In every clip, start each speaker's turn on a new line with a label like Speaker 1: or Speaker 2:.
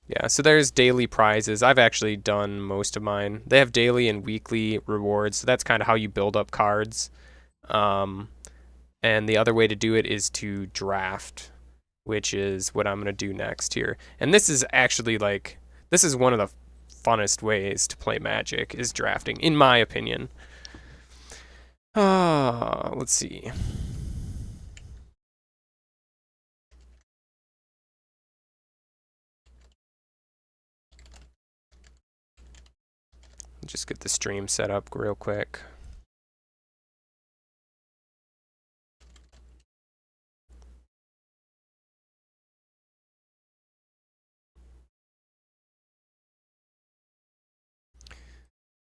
Speaker 1: Yeah, so there's daily prizes. I've actually done most of mine. They have daily and weekly rewards, so that's kind of how you build up cards. Um, and the other way to do it is to draft, which is what I'm going to do next here. And this is actually like, this is one of the funnest ways to play Magic is drafting, in my opinion. Let's see. Just get the stream set up real quick.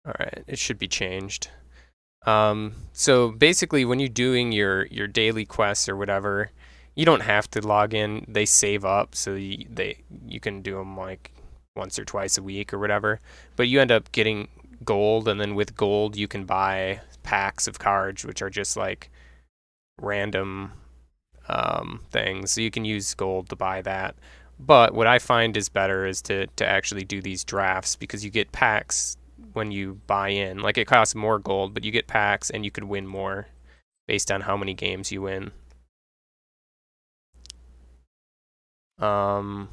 Speaker 1: All right, it should be changed. So basically, when you're doing your daily quests or whatever, you don't have to log in. They save up, so you can do them like once or twice a week or whatever. But you end up getting gold, and then with gold you can buy packs of cards, which are just like random things. So you can use gold to buy that. But what I find is better is to actually do these drafts because you get packs when you buy in. Like it costs more gold, but you get packs and you could win more based on how many games you win. Um,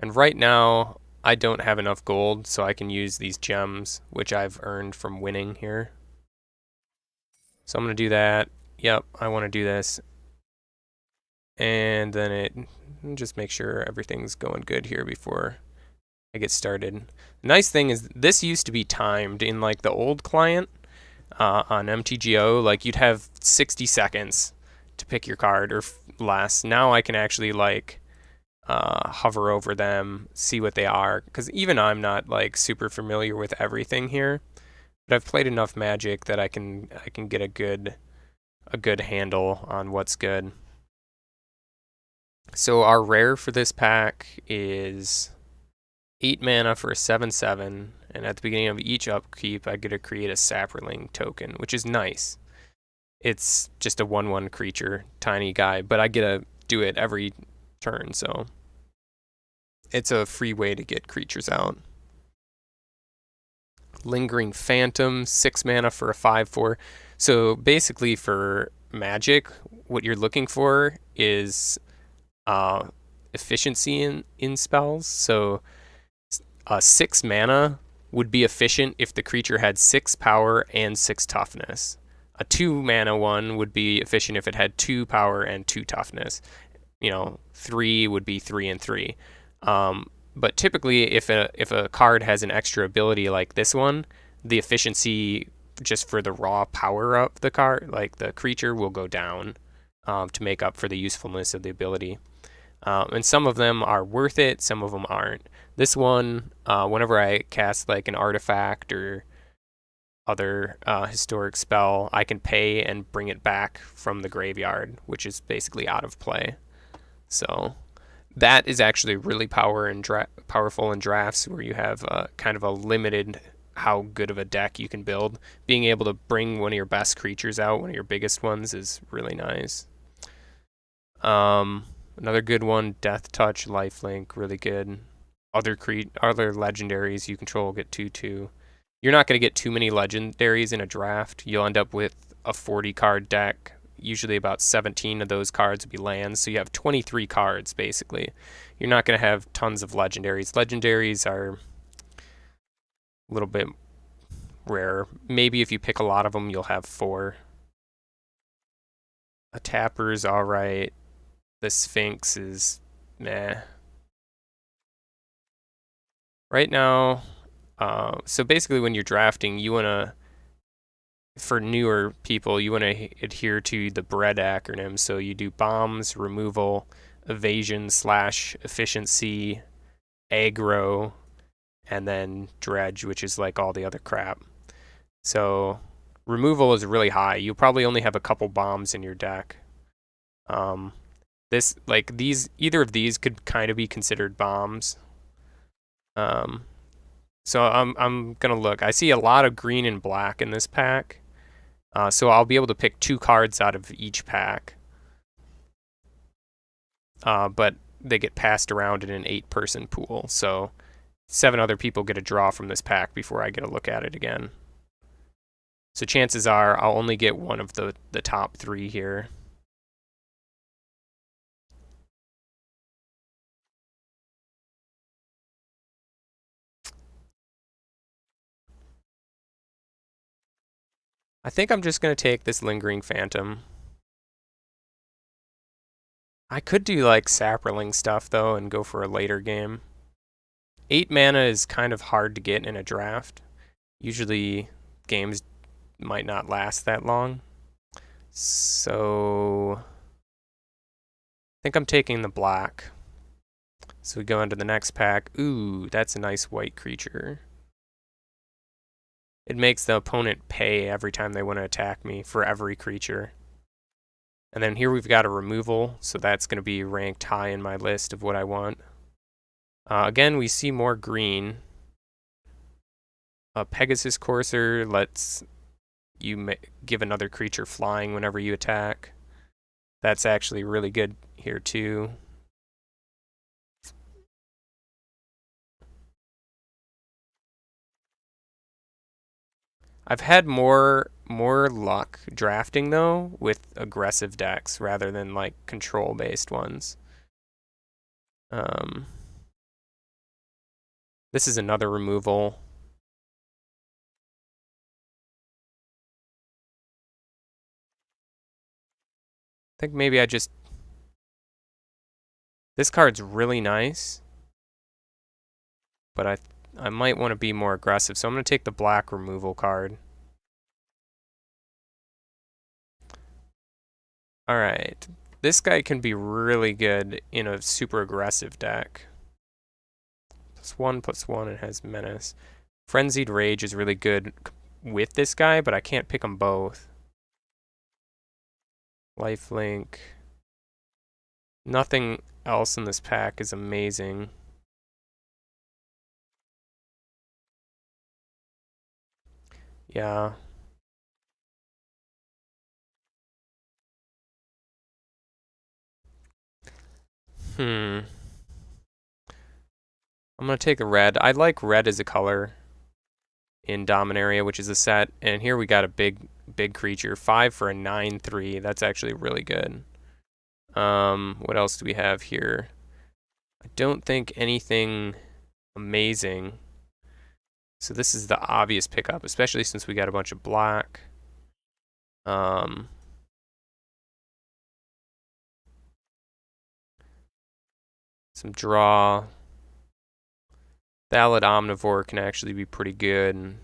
Speaker 1: and right now I don't have enough gold, so I can use these gems, which I've earned from winning here. So I'm gonna do that. Yep, I want to do this. And then just make sure everything's going good here before I get started. The nice thing is this used to be timed in like the old client on MTGO. Like you'd have 60 seconds to pick your card or less. Now I can actually like hover over them, see what they are. Because even I'm not like super familiar with everything here, but I've played enough Magic that I can get a good handle on what's good. So our rare for this pack is 8 mana for a 7/7, and at the beginning of each upkeep, I get to create a Saproling token, which is nice. It's just a 1/1 creature, tiny guy, but I get to do it every turn, so it's a free way to get creatures out. Lingering Phantom, 6 mana for a 5/4. So basically for Magic, what you're looking for is efficiency in spells. So 6 mana would be efficient if the creature had 6 power and 6 toughness. A 2 mana one would be efficient if it had 2 power and 2 toughness. 3 would be 3 and 3. But typically, if a card has an extra ability like this one, the efficiency just for the raw power of the card, like the creature, will go down to make up for the usefulness of the ability. And some of them are worth it, some of them aren't. This one, whenever I cast like an artifact or other historic spell, I can pay and bring it back from the graveyard, which is basically out of play. So that is actually really powerful in drafts where you have kind of a limited how good of a deck you can build. Being able to bring one of your best creatures out, one of your biggest ones, is really nice. Another good one, Death Touch, Lifelink, really good. Other legendaries you control get 2/2. You're not going to get too many legendaries in a draft. You'll end up with a 40 card deck. Usually about 17 of those cards will be lands, so you have 23 cards basically. You're not going to have tons of legendaries. Legendaries are a little bit rare. Maybe if you pick a lot of them, you'll have 4. A Tapper's alright. The Sphinx is meh. Right now, so basically when you're drafting, you want to, for newer people, you want to adhere to the BREAD acronym. So you do bombs, removal, evasion / efficiency, aggro, and then dredge, which is like all the other crap. So removal is really high. You'll probably only have a couple bombs in your deck. Either of these could kind of be considered bombs. So I'm gonna look. I see a lot of green and black in this pack. So I'll be able to pick 2 cards out of each pack. But they get passed around in an 8-person pool. So 7 other people get a draw from this pack before I get a look at it again. So chances are I'll only get one of the top 3 here. I think I'm just going to take this Lingering Phantom. I could do like Saproling stuff though and go for a later game. 8 mana is kind of hard to get in a draft. Usually games might not last that long. So I think I'm taking the black. So we go into the next pack. Ooh, that's a nice white creature. It makes the opponent pay every time they want to attack me for every creature. And then here we've got a removal, so that's going to be ranked high in my list of what I want. Again, we see more green. Pegasus Courser lets you give another creature flying whenever you attack. That's actually really good here too. I've had more luck drafting though with aggressive decks rather than like control based ones. This is another removal. I think maybe this card's really nice, but I might want to be more aggressive, so I'm going to take the black removal card. Alright, this guy can be really good in a super aggressive deck. +1/+1, it has Menace. Frenzied Rage is really good with this guy, but I can't pick them both. Lifelink. Nothing else in this pack is amazing. Yeah. I'm gonna take a red. I like red as a color in Dominaria, which is a set. And here we got a big creature. 5 for a 9/3. That's actually really good. What else do we have here? I don't think anything amazing. So this is the obvious pickup, especially since we got a bunch of black. Some draw. Valid Omnivore can actually be pretty good.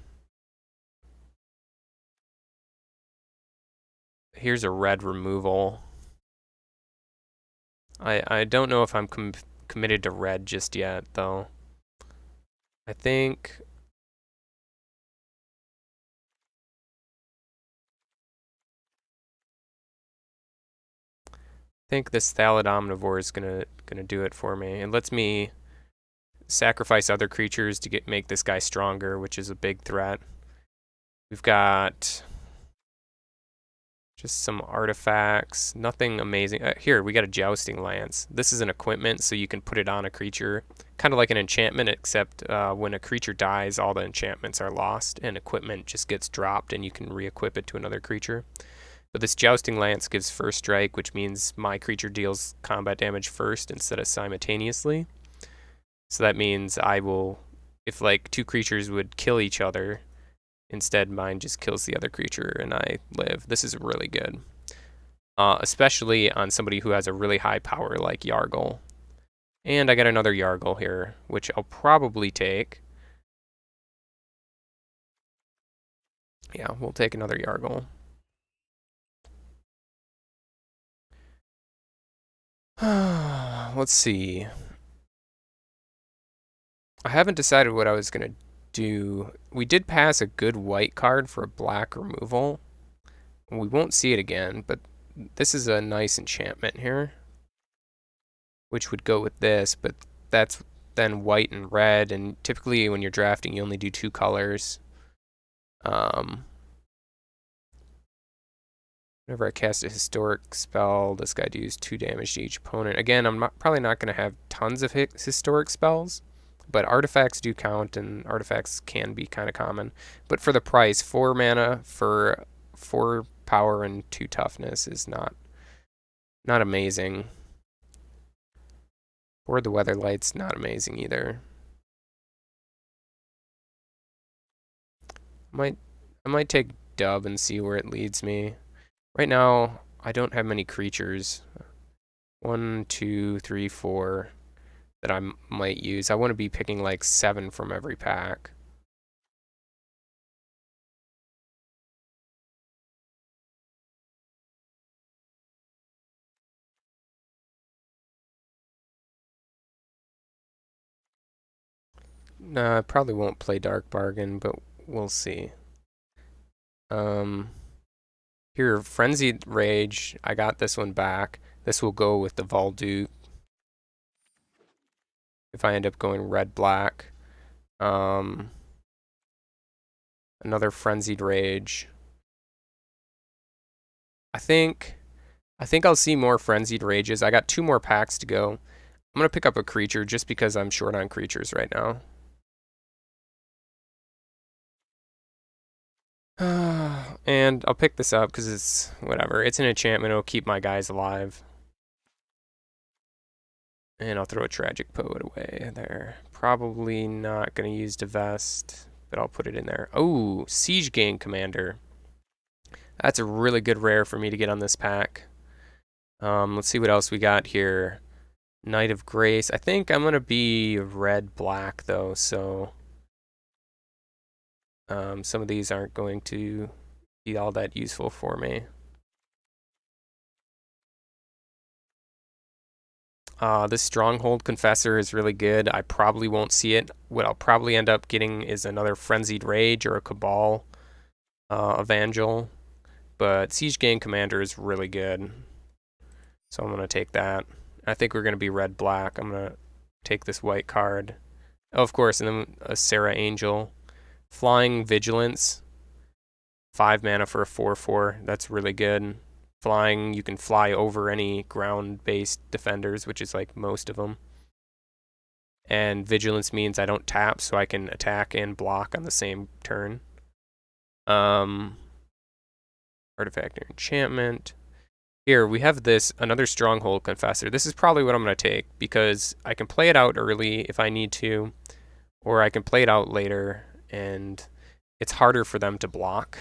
Speaker 1: Here's a red removal. I don't know if I'm committed to red just yet, though. I think this Valid Omnivore is gonna do it for me. It lets me sacrifice other creatures to make this guy stronger, which is a big threat. We've got just some artifacts, nothing amazing. Here, we got a Jousting Lance. This is an equipment, so you can put it on a creature. Kind of like an enchantment, except when a creature dies, all the enchantments are lost, and equipment just gets dropped, and you can re-equip it to another creature. But this Jousting Lance gives first strike, which means my creature deals combat damage first instead of simultaneously. So that means I will, if like 2 creatures would kill each other, instead mine just kills the other creature and I live. This is really good. Especially on somebody who has a really high power like Yargle. And I got another Yargle here, which I'll probably take. Yeah, we'll take another Yargle. Let's see. I haven't decided what I was going to do. We did pass a good white card for a black removal. We won't see it again, but this is a nice enchantment here, which would go with this, but that's then white and red, and typically when you're drafting, you only do 2 colors. Whenever I cast a historic spell, this guy deals 2 damage to each opponent. Again, I'm probably not going to have tons of historic spells, but artifacts do count, and artifacts can be kind of common. But for the price, 4 mana for 4 power and 2 toughness is not amazing. Or the Weatherlight's not amazing either. I might take Dub and see where it leads me. Right now, I don't have many creatures. 1, 2, 3, 4 that I might use. I want to be picking like 7 from every pack. I probably won't play Dark Bargain, but we'll see. Here, Frenzied Rage. I got this one back. This will go with the Volduke if I end up going red-black. Another Frenzied Rage. I think I'll see more Frenzied Rages. I got 2 more packs to go. I'm going to pick up a creature just because I'm short on creatures right now. And I'll pick this up because it's whatever. It's an enchantment. It'll keep my guys alive. And I'll throw a Tragic Poet away there. Probably not going to use Divest, but I'll put it in there. Oh, Siege Gang Commander. That's a really good rare for me to get on this pack. Let's see what else we got here. Knight of Grace. I think I'm going to be red-black, though, so some of these aren't going to be all that useful for me. This Stronghold Confessor is really good. I probably won't see it. What I'll probably end up getting is another Frenzied Rage or a Cabal Evangel. But Siege Gang Commander is really good. So I'm going to take that. I think we're going to be red-black. I'm going to take this white card. Oh, of course, and then a Sarah Angel. Flying Vigilance. 5 mana for a 4/4. That's really good. Flying, you can fly over any ground-based defenders, which is like most of them. And Vigilance means I don't tap, so I can attack and block on the same turn. Artifact or Enchantment. Here, we have this, another Stronghold Confessor. This is probably what I'm going to take, because I can play it out early if I need to, or I can play it out later, and it's harder for them to block.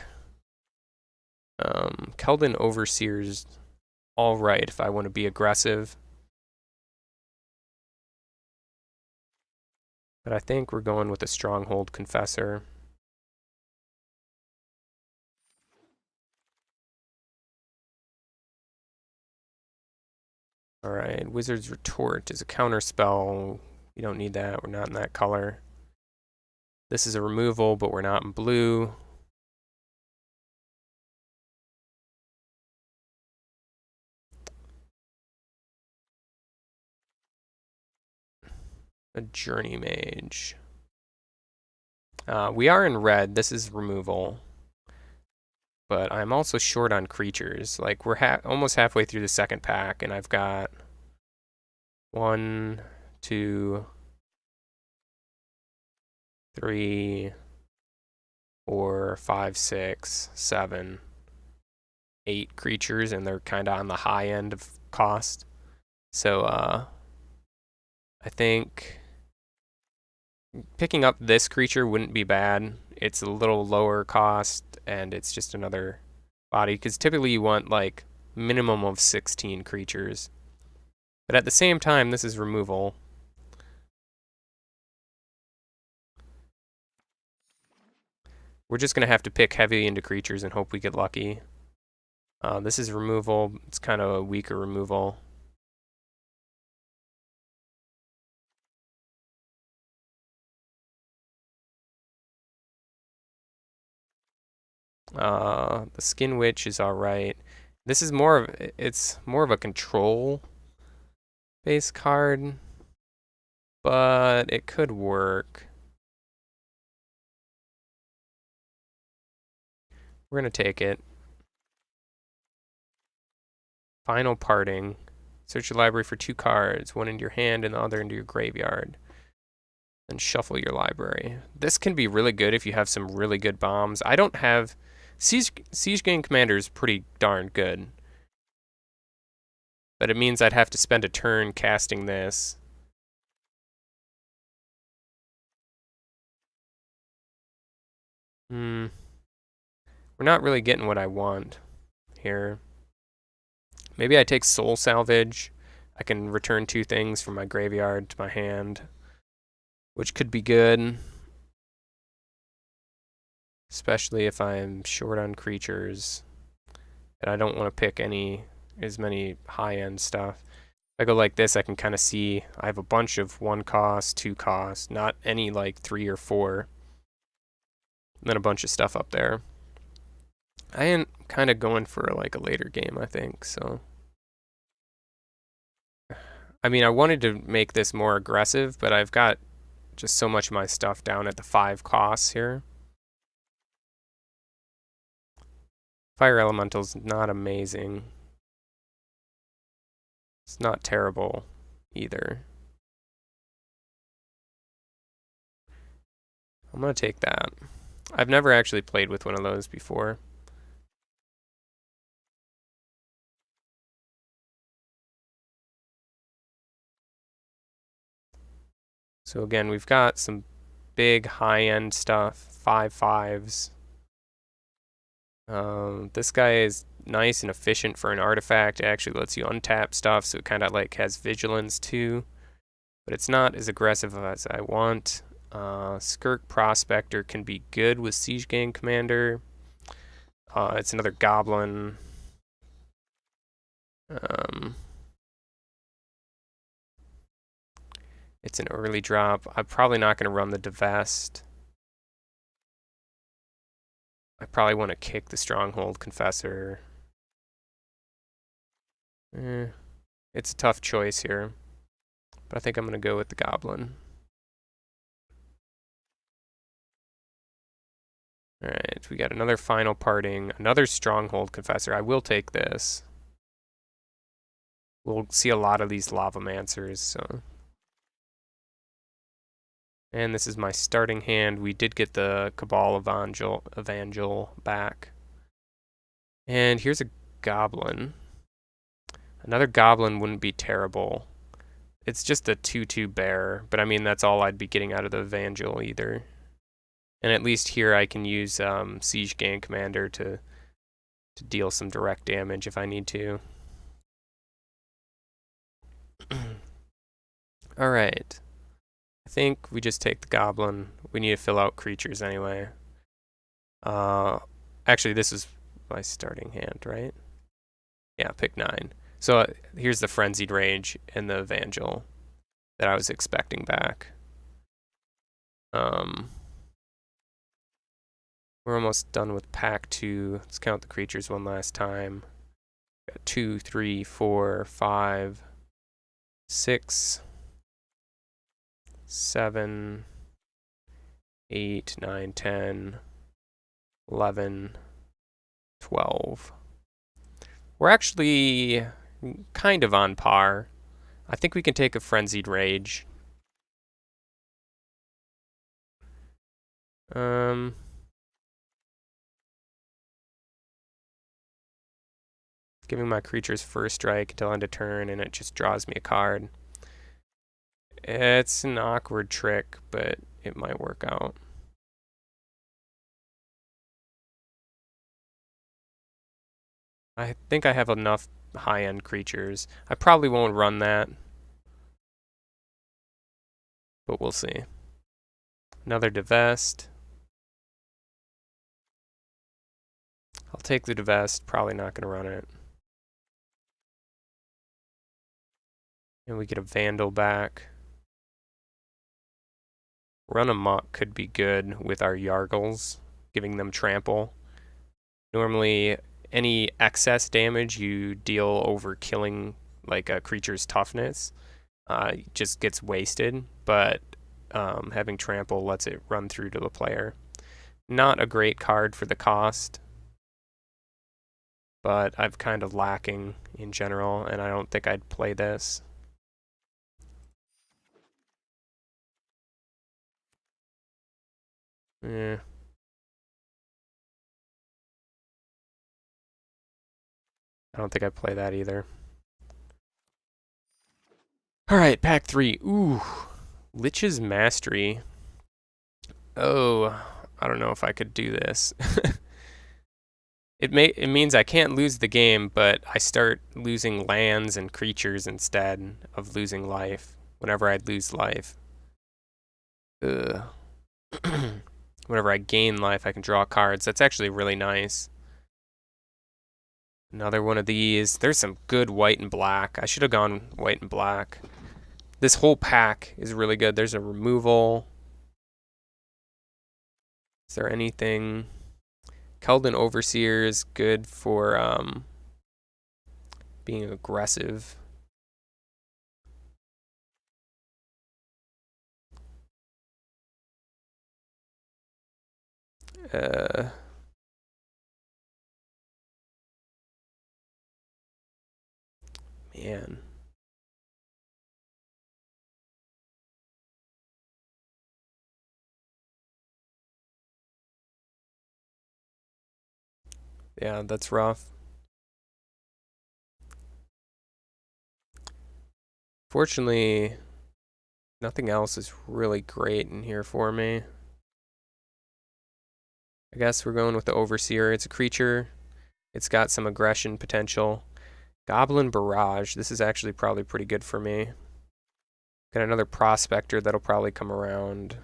Speaker 1: Keldon Overseer's all right if I want to be aggressive. But I think we're going with a Stronghold Confessor. Alright, Wizard's Retort is a counter spell. We don't need that, we're not in that color. This is a removal, but we're not in blue. A Journey Mage. We are in red. This is removal. But I'm also short on creatures. Like, we're almost halfway through the second pack, and I've got 1, 2, 3, 4, 5, 6, 7, 8 creatures, and they're kind of on the high end of cost. So, I think picking up this creature wouldn't be bad. It's a little lower cost, and it's just another body, because typically you want like minimum of 16 creatures. But at the same time, this is removal. We're just going to have to pick heavy into creatures and hope we get lucky. This is removal. It's kind of a weaker removal. The Skin Witch is alright. This is it's more of a control base card, but it could work. We're going to take it. Final parting. Search your library for 2 cards, one into your hand and the other into your graveyard. Then shuffle your library. This can be really good if you have some really good bombs. I don't have... Siege Gang Commander is pretty darn good. But it means I'd have to spend a turn casting this. We're not really getting what I want here. Maybe I take Soul Salvage. I can return 2 things from my graveyard to my hand, which could be good. Especially if I'm short on creatures. And I don't want to pick as many high-end stuff. If I go like this, I can kind of see I have a bunch of 1 cost, 2 cost, not any like 3 or 4. And then a bunch of stuff up there. I am kind of going for like a later game, I think, so. I mean, I wanted to make this more aggressive, but I've got just so much of my stuff down at the 5 costs here. Fire Elemental's not amazing. It's not terrible either. I'm going to take that. I've never actually played with one of those before. So again, we've got some big high-end stuff, 5/5s. This guy is nice and efficient for an artifact. It actually lets you untap stuff, so it kind of like has vigilance too. But it's not as aggressive as I want. Skirk Prospector can be good with Siege Gang Commander. It's another goblin. It's an early drop. I'm probably not going to run the Divest. I probably want to kick the Stronghold Confessor. It's a tough choice here. But I think I'm going to go with the Goblin. Alright, we got another Final Parting. Another Stronghold Confessor. I will take this. We'll see a lot of these Lavamancers, so... And this is my starting hand. We did get the Cabal Evangel back. And here's a Goblin. Another Goblin wouldn't be terrible. It's just a 2/2 bear, but I mean that's all I'd be getting out of the Evangel either. And at least here I can use Siege Gang Commander to deal some direct damage if I need to. Alright. I think we just take the Goblin. We need to fill out creatures anyway. Actually, this is my starting hand, right? Yeah, pick 9. So here's the Frenzied Rage and the Evangel that I was expecting back. We're almost done with pack 2. Let's count the creatures one last time. Got 2, 3, 4, 5, 6, 7, 8, 9, 10, 11, 12. We're actually kind of on par. I think we can take a Frenzied Rage. Giving my creatures first strike until end of turn, and it just draws me a card. It's an awkward trick, but it might work out. I think I have enough high-end creatures. I probably won't run that, but we'll see. Another Divest. I'll take the Divest, probably not going to run it. And we get a Vandal back. Run Amok could be good with our Yargles, giving them trample. Normally, any excess damage you deal over killing like a creature's toughness just gets wasted, but having trample lets it run through to the player. Not a great card for the cost. but I've kind of lacking in general, and I don't think I'd play this. Yeah. I don't think I'd play that either. Alright, pack 3. Ooh. Lich's Mastery. Oh, I don't know if I could do this. It means I can't lose the game, but I start losing lands and creatures instead of losing life. Whenever I lose life. Ugh. Whenever I gain life, I can draw cards. That's actually really nice. Another one of these. There's some good white and black. I should have gone white and black. This whole pack is really good. There's a removal. Is there anything? Keldon Overseer is good for being aggressive. Man. Yeah, that's rough. Fortunately, nothing else is really great in here for me. I guess we're going with the Overseer. It's a creature. It's got some aggression potential. Goblin Barrage. This is actually probably pretty good for me. Got another Prospector that'll probably come around.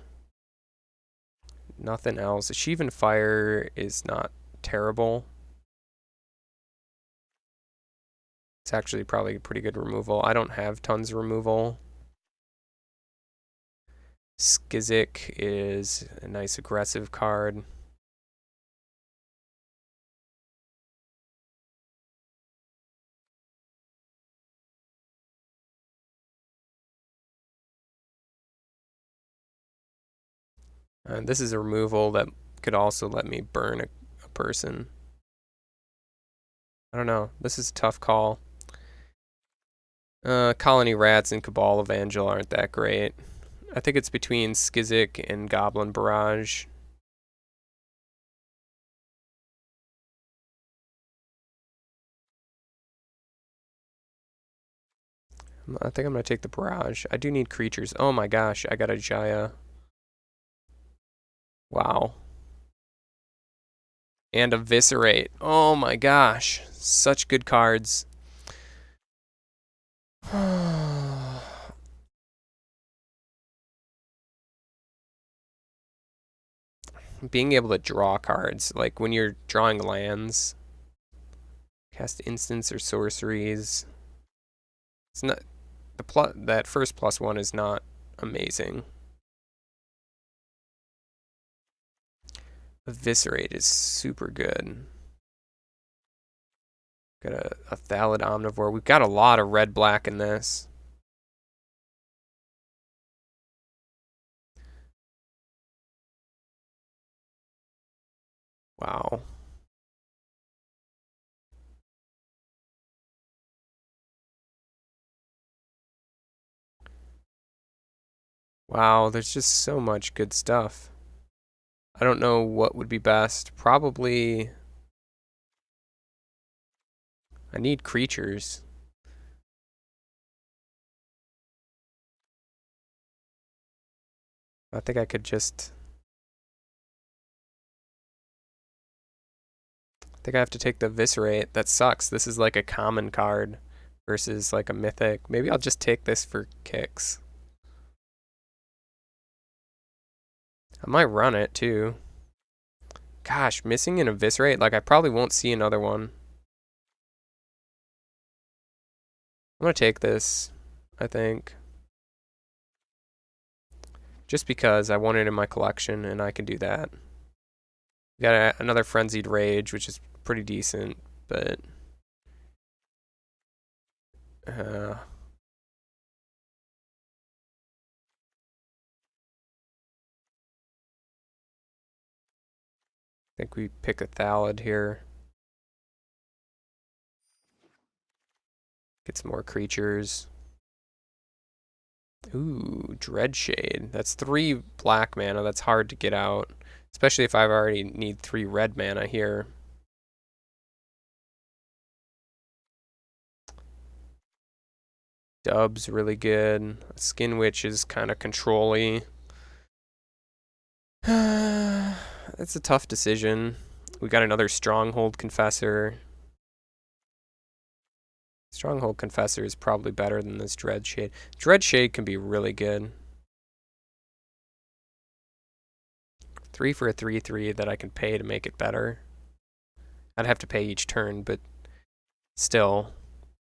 Speaker 1: Nothing else. Sheevan Fire is not terrible. It's actually probably a pretty good removal. I don't have tons of removal. Skizik is a nice aggressive card. This is a removal that could also let me burn a person. I don't know. This is a tough call. Colony Rats and Cabal Evangel aren't that great. I think it's between Skizik and Goblin Barrage. I think I'm going to take the Barrage. I do need creatures. Oh my gosh, I got a Jaya. Wow. And Eviscerate. Oh my gosh. Such good cards. Being able to draw cards, like when you're drawing lands, cast instants or sorceries. It's not that first +1 is not amazing. Eviscerate is super good. Got a Thallid Omnivore. We've got a lot of red-black in this. Wow. Wow, there's just so much good stuff. I don't know what would be best. Probably I need creatures. I think I could just I think I have to take the Eviscerate. That sucks. This is like a common card versus like a mythic. Maybe I'll just take this for kicks. I might run it too. Gosh, missing an Eviscerate? Like I probably won't see another one. I'm gonna take this, I think. Just because I want it in my collection and I can do that. Got another Frenzied Rage, which is pretty decent, but I think we pick a Thallid here. Get some more creatures. Ooh, Dreadshade. That's 3 black mana. That's hard to get out. Especially if I already need 3 red mana here. Dub's really good. Skin Witch is kind of control-y. It's a tough decision. We got another Stronghold Confessor. Stronghold Confessor is probably better than this Dreadshade. Dreadshade can be really good. 3 for a 3/3 that I can pay to make it better. I'd have to pay each turn, but still,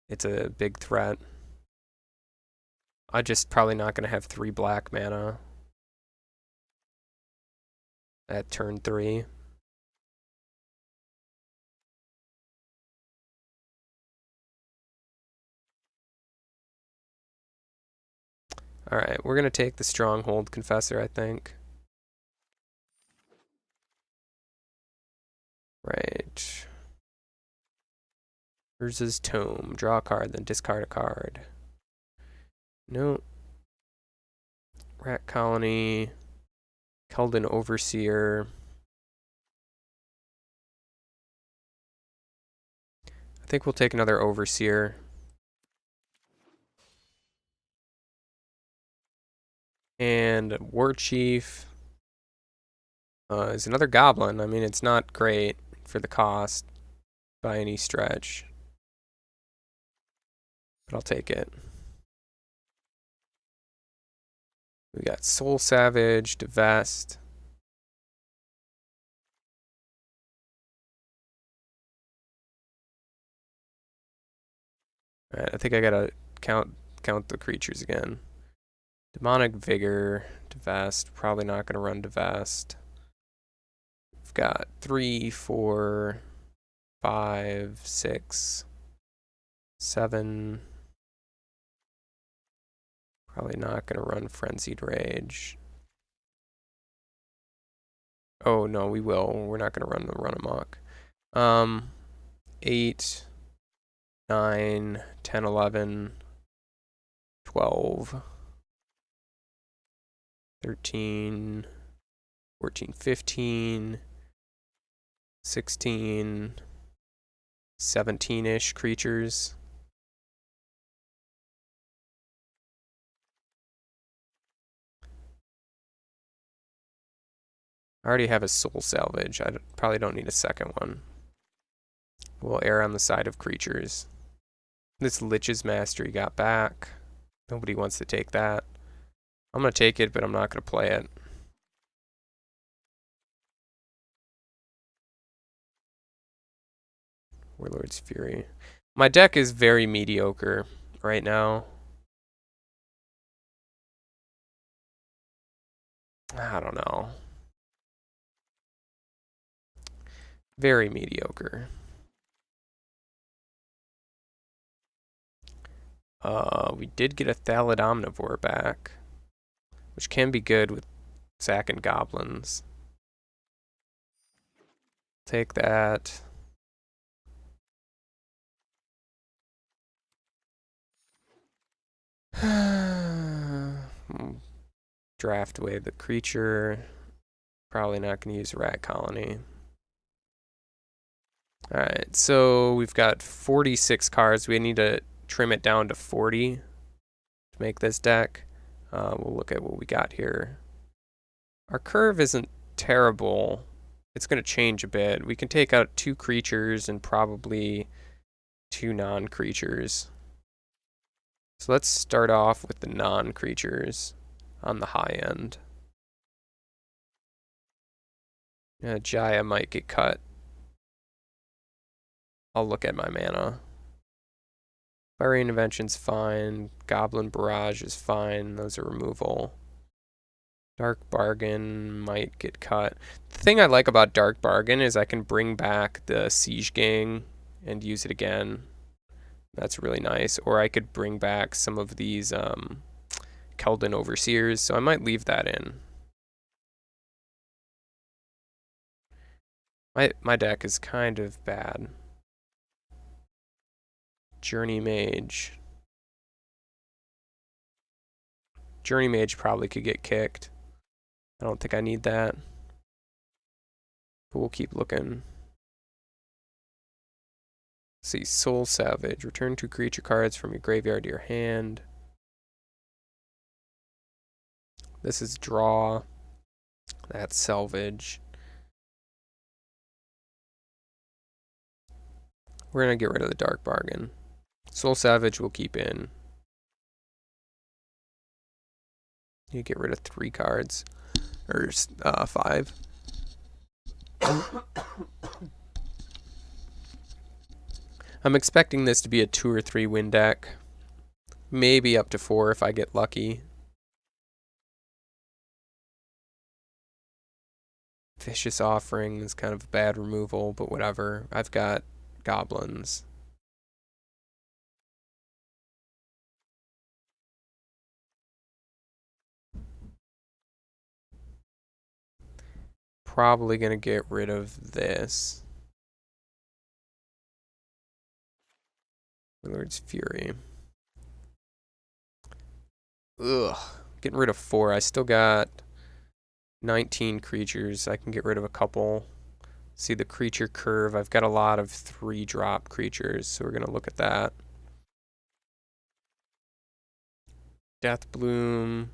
Speaker 1: it's a big threat. I'm just probably not going to have 3 black mana at turn 3. Alright, we're going to take the Stronghold Confessor, I think. Right. Urza's Tome. Draw a card, then discard a card. No. Rat Colony. Keldon Overseer. I think we'll take another Overseer. And War Chief is another Goblin. I mean, it's not great for the cost by any stretch, but I'll take it. We got Soul Savage, Divest. Alright, I think I gotta count the creatures again. Demonic Vigor, Divest. Probably not gonna run Divest. We've got 3, 4, 5, 6, 7. Probably not gonna run Frenzied Rage. Oh no, we will. We're not gonna run amok. 8, 9, 10, 11, 12, 13, 14, 15, 16, 17-ish creatures. I already have a Soul Salvage. I probably don't need a second one. We'll err on the side of creatures. This Lich's Mastery got back. Nobody wants to take that. I'm going to take it, but I'm not going to play it. Warlord's Fury. My deck is very mediocre right now. I don't know. Very mediocre. We did get a Thalid Omnivore back, which can be good with Sack and Goblins. Take that. Draft away the creature. Probably not going to use Rat Colony. Alright, so we've got 46 cards. We need to trim it down to 40 to make this deck. We'll look at what we got here. Our curve isn't terrible. It's going to change a bit. We can take out 2 creatures and probably 2 non-creatures. So let's start off with the non-creatures on the high end. Jaya might get cut. I'll look at my mana. Fiery Intervention's fine. Goblin Barrage is fine. Those are removal. Dark Bargain might get cut. The thing I like about Dark Bargain is I can bring back the Siege Gang and use it again. That's really nice. Or I could bring back some of these Keldon Overseers, so I might leave that in. My deck is kind of bad. Journey Mage. Journey Mage probably could get kicked. I don't think I need that. But we'll keep looking. Let's see, Soul Savage. Return 2 creature cards from your graveyard to your hand. This is draw. That's salvage. We're going to get rid of the Dark Bargain. Soul Savage we'll keep in. You get rid of 3 cards. Or 5. I'm expecting this to be a 2 or 3 win deck. Maybe up to 4 if I get lucky. Vicious Offering is kind of a bad removal, but whatever. I've got goblins. Probably going to get rid of this. Lord's Fury. Ugh. Getting rid of 4. I still got 19 creatures. I can get rid of a couple. See the creature curve. I've got a lot of 3-drop creatures, so we're going to look at that. Death Bloom.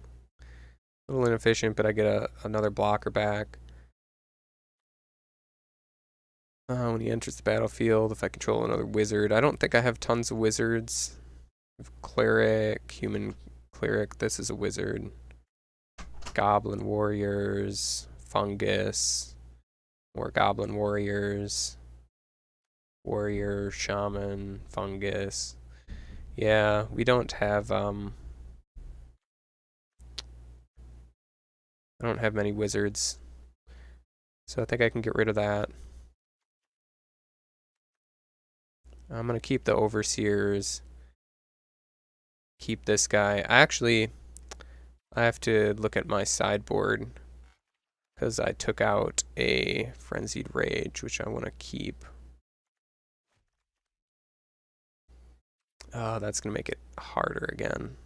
Speaker 1: A little inefficient, but I get another blocker back. When he enters the battlefield, if I control another wizard. I don't think I have tons of wizards. I have cleric, human cleric. This is a wizard. Goblin warriors, fungus, more goblin warriors, warrior, shaman, fungus. Yeah, we don't have I don't have many wizards. So I think I can get rid of that. I'm going to keep the overseers. Keep this guy. I have to look at my sideboard because I took out a Frenzied Rage, which I want to keep. Oh, that's going to make it harder again.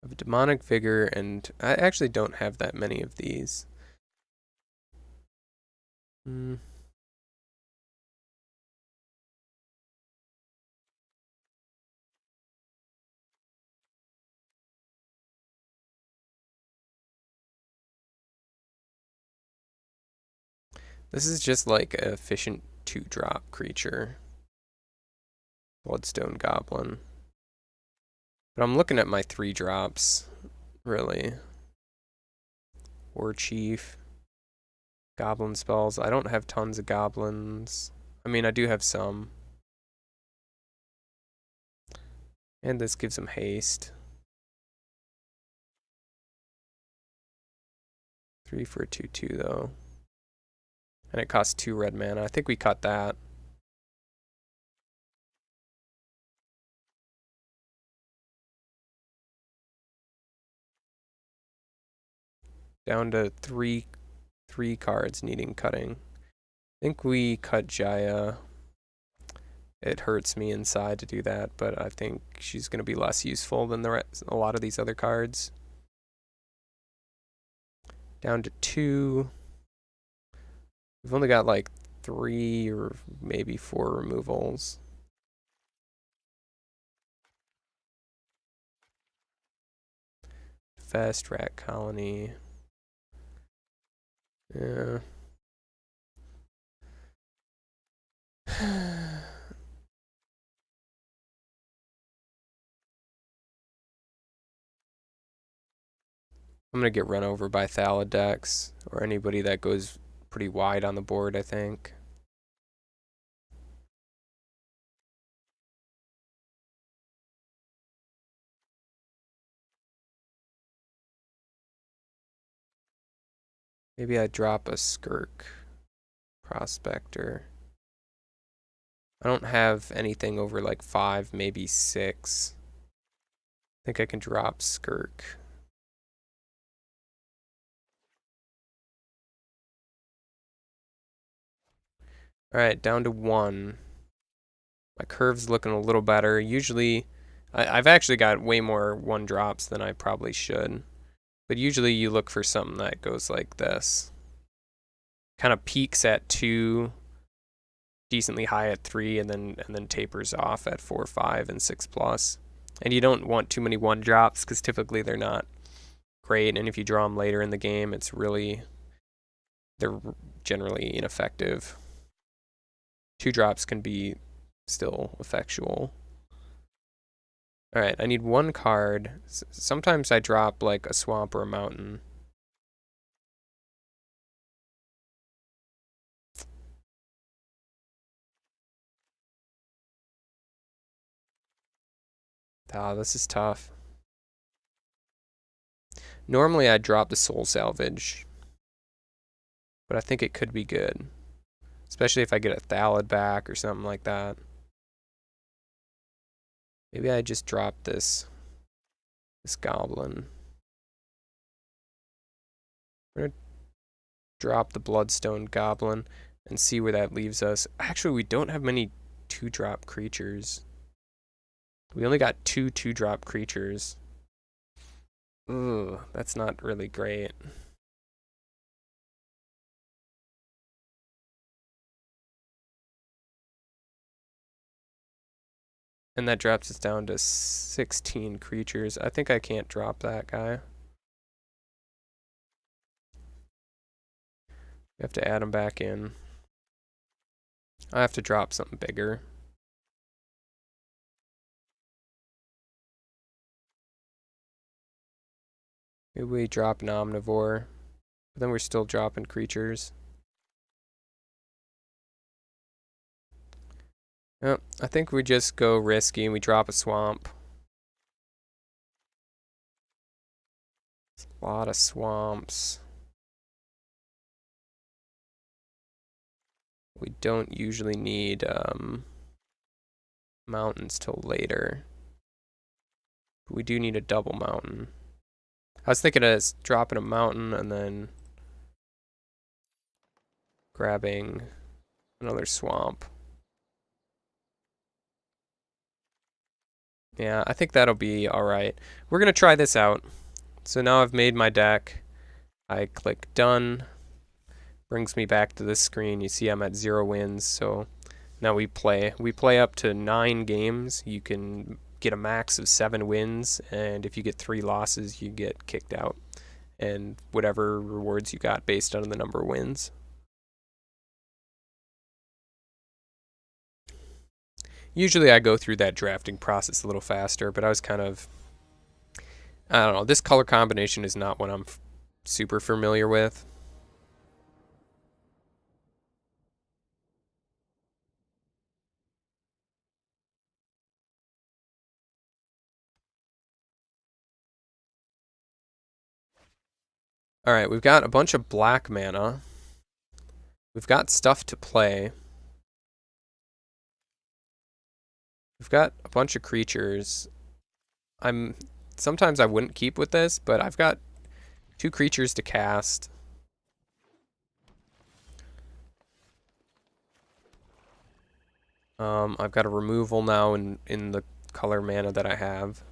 Speaker 1: I have a Demonic Vigor, and I actually don't have that many of these. This is just like an efficient 2-drop creature. Bloodstone Goblin. But I'm looking at my 3-drops, really. War Chief. Goblin spells. I don't have tons of goblins. I mean, I do have some. And this gives him haste. 3 for a 2/2 though. And it costs 2 red mana. I think we cut that. Down to three cards needing cutting. I think we cut Jaya. It hurts me inside to do that, but I think she's going to be less useful than a lot of these other cards. Down to 2. We've only got like 3 or maybe 4 removals. Fast Rat Colony. Yeah. I'm going to get run over by Thaladex, or anybody that goes pretty wide on the board, I think. Maybe I drop a Skirk Prospector. I don't have anything over like 5, maybe 6. I think I can drop Skirk. Alright, down to 1. My curve's looking a little better. Usually, I've actually got way more 1-drops than I probably should. But usually you look for something that goes like this. Kind of peaks at 2, decently high at 3, and then tapers off at 4, 5, and 6 plus. And you don't want too many 1-drops because typically they're not great. And if you draw them later in the game, they're generally ineffective. 2-drops can be still effectual. Alright, I need 1 card. Sometimes I drop like a swamp or a mountain. Ah, this is tough. Normally I'd drop the Soul Salvage, but I think it could be good. Especially if I get a Thallid back or something like that. Maybe I just drop this goblin. I'm gonna drop the Bloodstone Goblin and see where that leaves us. Actually, we don't have many 2-drop creatures. We only got 2 2-drop creatures. Ugh, that's not really great. And that drops us down to 16 creatures. I think I can't drop that guy. We have to add him back in. I have to drop something bigger. Maybe we drop an Omnivore, but then we're still dropping creatures. Yep, I think we just go risky and we drop a swamp. A lot of swamps. We don't usually need mountains till later. But we do need a double mountain. I was thinking of dropping a mountain and then grabbing another swamp. Yeah, I think that'll be alright. We're going to try this out. So now I've made my deck. I click done. Brings me back to this screen. You see I'm at 0 wins. So now we play. We play up to 9 games. You can get a max of 7 wins. And if you get 3 losses, you get kicked out. And whatever rewards you got based on the number of wins. Usually I go through that drafting process a little faster, but I was kind of, I don't know, this color combination is not what I'm super familiar with. Alright, we've got a bunch of black mana. We've got stuff to play. We've got a bunch of creatures. Sometimes I wouldn't keep with this, but I've got 2 creatures to cast. I've got a removal now in the color mana that I have.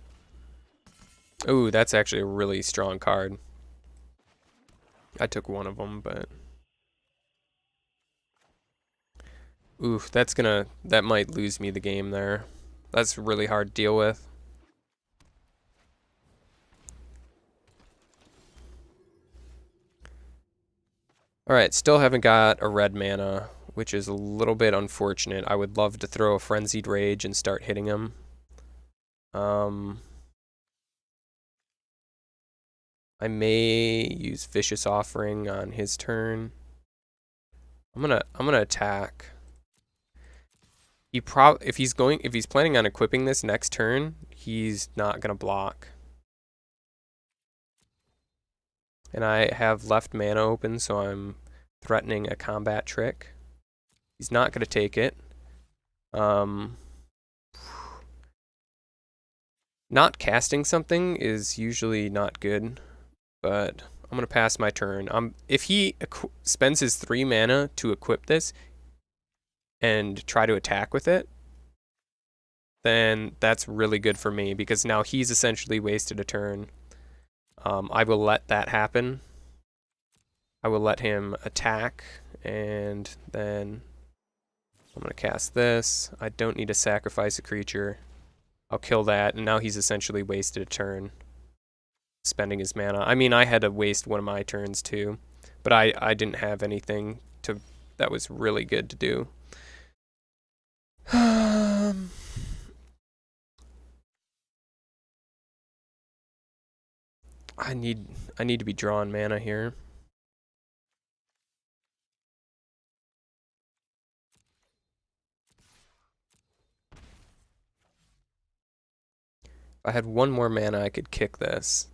Speaker 1: Ooh, that's actually a really strong card. I took one of them, but ooh, that might lose me the game there. That's really hard to deal with. Alright, still haven't got a red mana, which is a little bit unfortunate. I would love to throw a Frenzied Rage and start hitting him. I may use Vicious Offering on his turn. I'm gonna attack. If he's planning on equipping this next turn, he's not gonna block. And I have left mana open, so I'm threatening a combat trick. He's not gonna take it. Not casting something is usually not good, but I'm gonna pass my turn. If he spends his 3 mana to equip this, and try to attack with it, then that's really good for me because now he's essentially wasted a turn. I will let that happen. I will let him attack, and then I'm going to cast this. I don't need to sacrifice a creature. I'll kill that, and now he's essentially wasted a turn, spending his mana. I mean, I had to waste one of my turns too, but I didn't have anything that was really good to do. I need to be drawing mana here. If I had one more mana, I could kick this.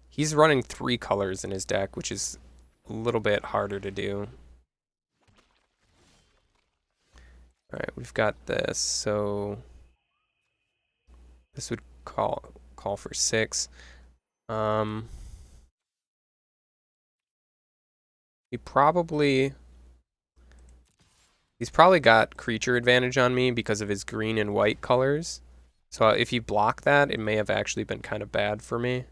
Speaker 1: He's running 3 colors in his deck, which is a little bit harder to do. Alright, we've got this, so this would call for 6. He's probably got creature advantage on me because of his green and white colors. So if he blocked that, it may have actually been kind of bad for me.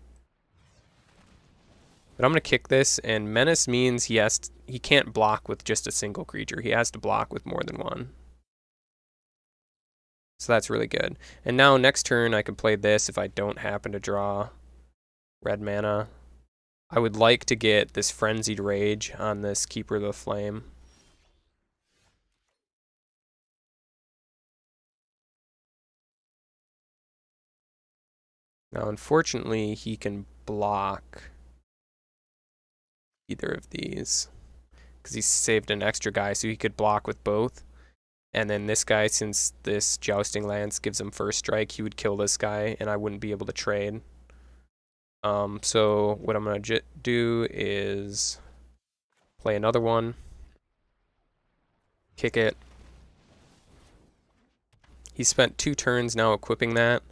Speaker 1: But I'm going to kick this, and Menace means he can't block with just a single creature. He has to block with more than one. So that's really good. And now next turn I can play this if I don't happen to draw red mana. I would like to get this Frenzied Rage on this Keeper of the Flame. Now unfortunately he can block either of these because he saved an extra guy, so he could block with both. And then this guy, since this Jousting Lance gives him first strike, he would kill this guy and I wouldn't be able to trade. So what I'm going to do is play another one, kick it. He spent 2 turns now equipping that.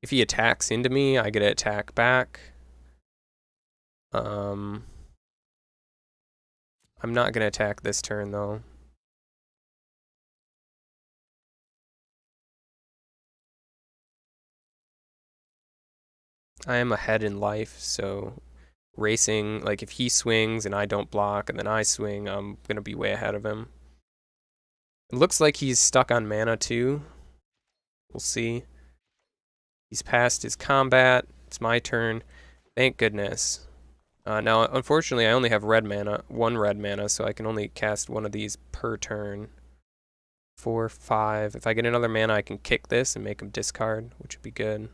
Speaker 1: If he attacks into me, I get to attack back. I'm not going to attack this turn, though. I am ahead in life, so racing, like if he swings and I don't block and then I swing, I'm going to be way ahead of him. It looks like he's stuck on mana, too. We'll see. He's past his combat. It's my turn. Thank goodness. Now, unfortunately, I only have one red mana, so I can only cast one of these per turn. 4, 5. If I get another mana, I can kick this and make him discard, which would be good.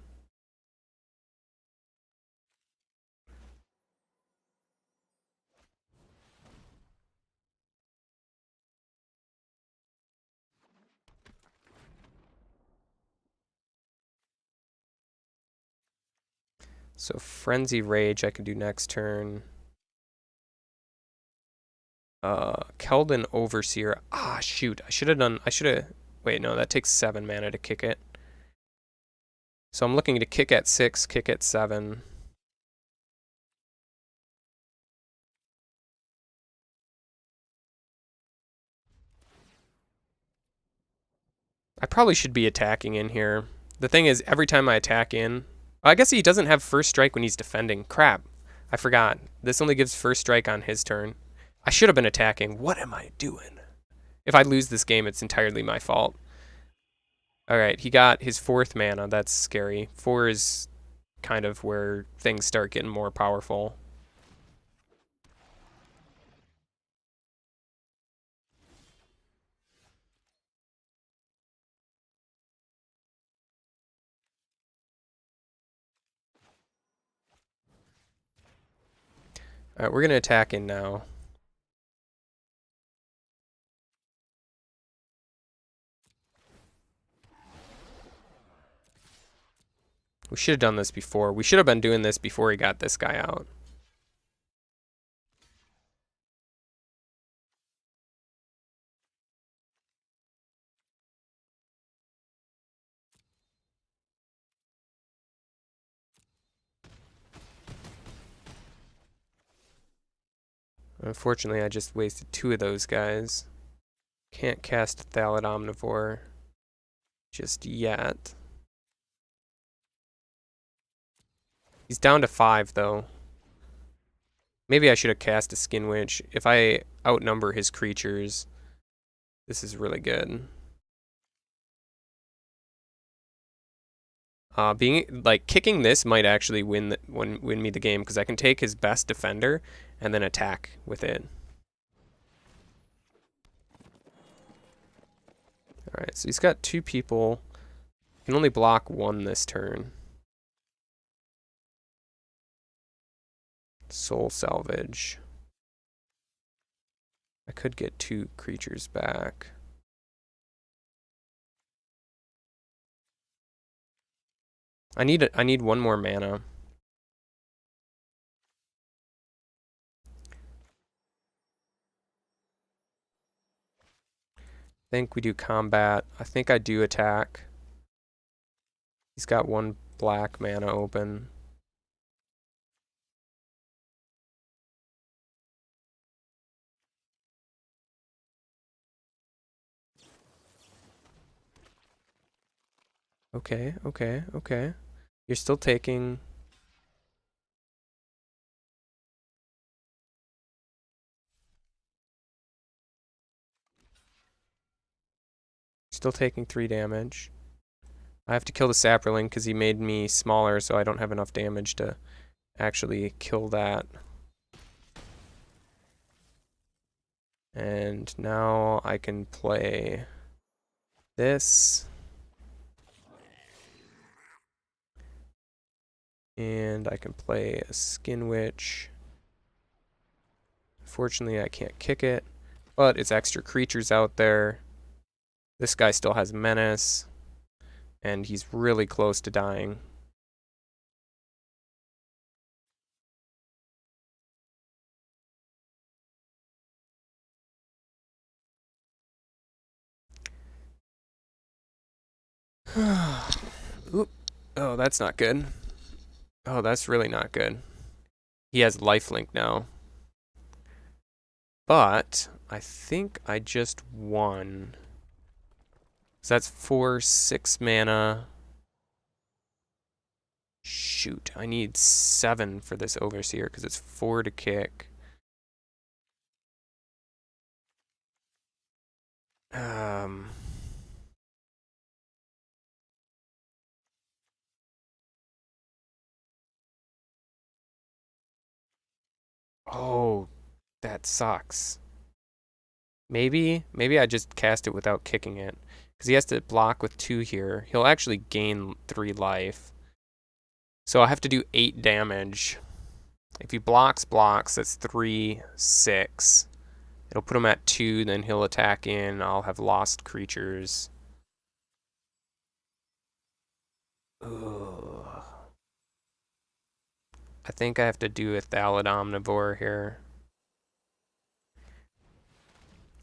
Speaker 1: So Frenzy Rage I can do next turn. Keldon Overseer. Ah, shoot. Wait, no, that takes 7 mana to kick it. So I'm looking to kick at 6, kick at 7. I probably should be attacking in here. The thing is, every time I attack in... I guess he doesn't have first strike when he's defending. Crap. I forgot. This only gives first strike on his turn. I should have been attacking. What am I doing? If I lose this game, it's entirely my fault. Alright, he got his 4th mana. That's scary. 4 is kind of where things start getting more powerful. Alright, we're going to attack in now. We should have done this before. We should have been doing this before he got this guy out. Unfortunately, I just wasted 2 of those guys. Can't cast Thallid Omnivore just yet. He's down to 5, though. Maybe I should have cast a Skin Witch. If I outnumber his creatures, this is really good. Kicking this might actually win me the game, because I can take his best defender and then attack with it. Alright, so he's got 2 people. He can only block 1 this turn. Soul Salvage. I could get 2 creatures back. I need 1 more mana. I think we do combat. I think I do attack. He's got 1 black mana open. Okay. You're still taking... Still taking 3 damage. I have to kill the Saproling because he made me smaller, so I don't have enough damage to actually kill that. And now I can play this. And I can play a Skin Witch. Fortunately, I can't kick it, but it's extra creatures out there. This guy still has Menace, and he's really close to dying. Oop. Oh, that's not good. Oh, that's really not good. He has lifelink now. But I think I just won. So that's 4, 6 mana. Shoot, I need 7 for this Overseer because it's 4 to kick. Oh, that sucks. Maybe I just cast it without kicking it. Because he has to block with 2 here. He'll actually gain 3 life. So I have to do 8 damage. If he blocks, that's 3, 6. It'll put him at 2, then he'll attack in. I'll have lost creatures. Ugh. I think I have to do a Thallid Omnivore here.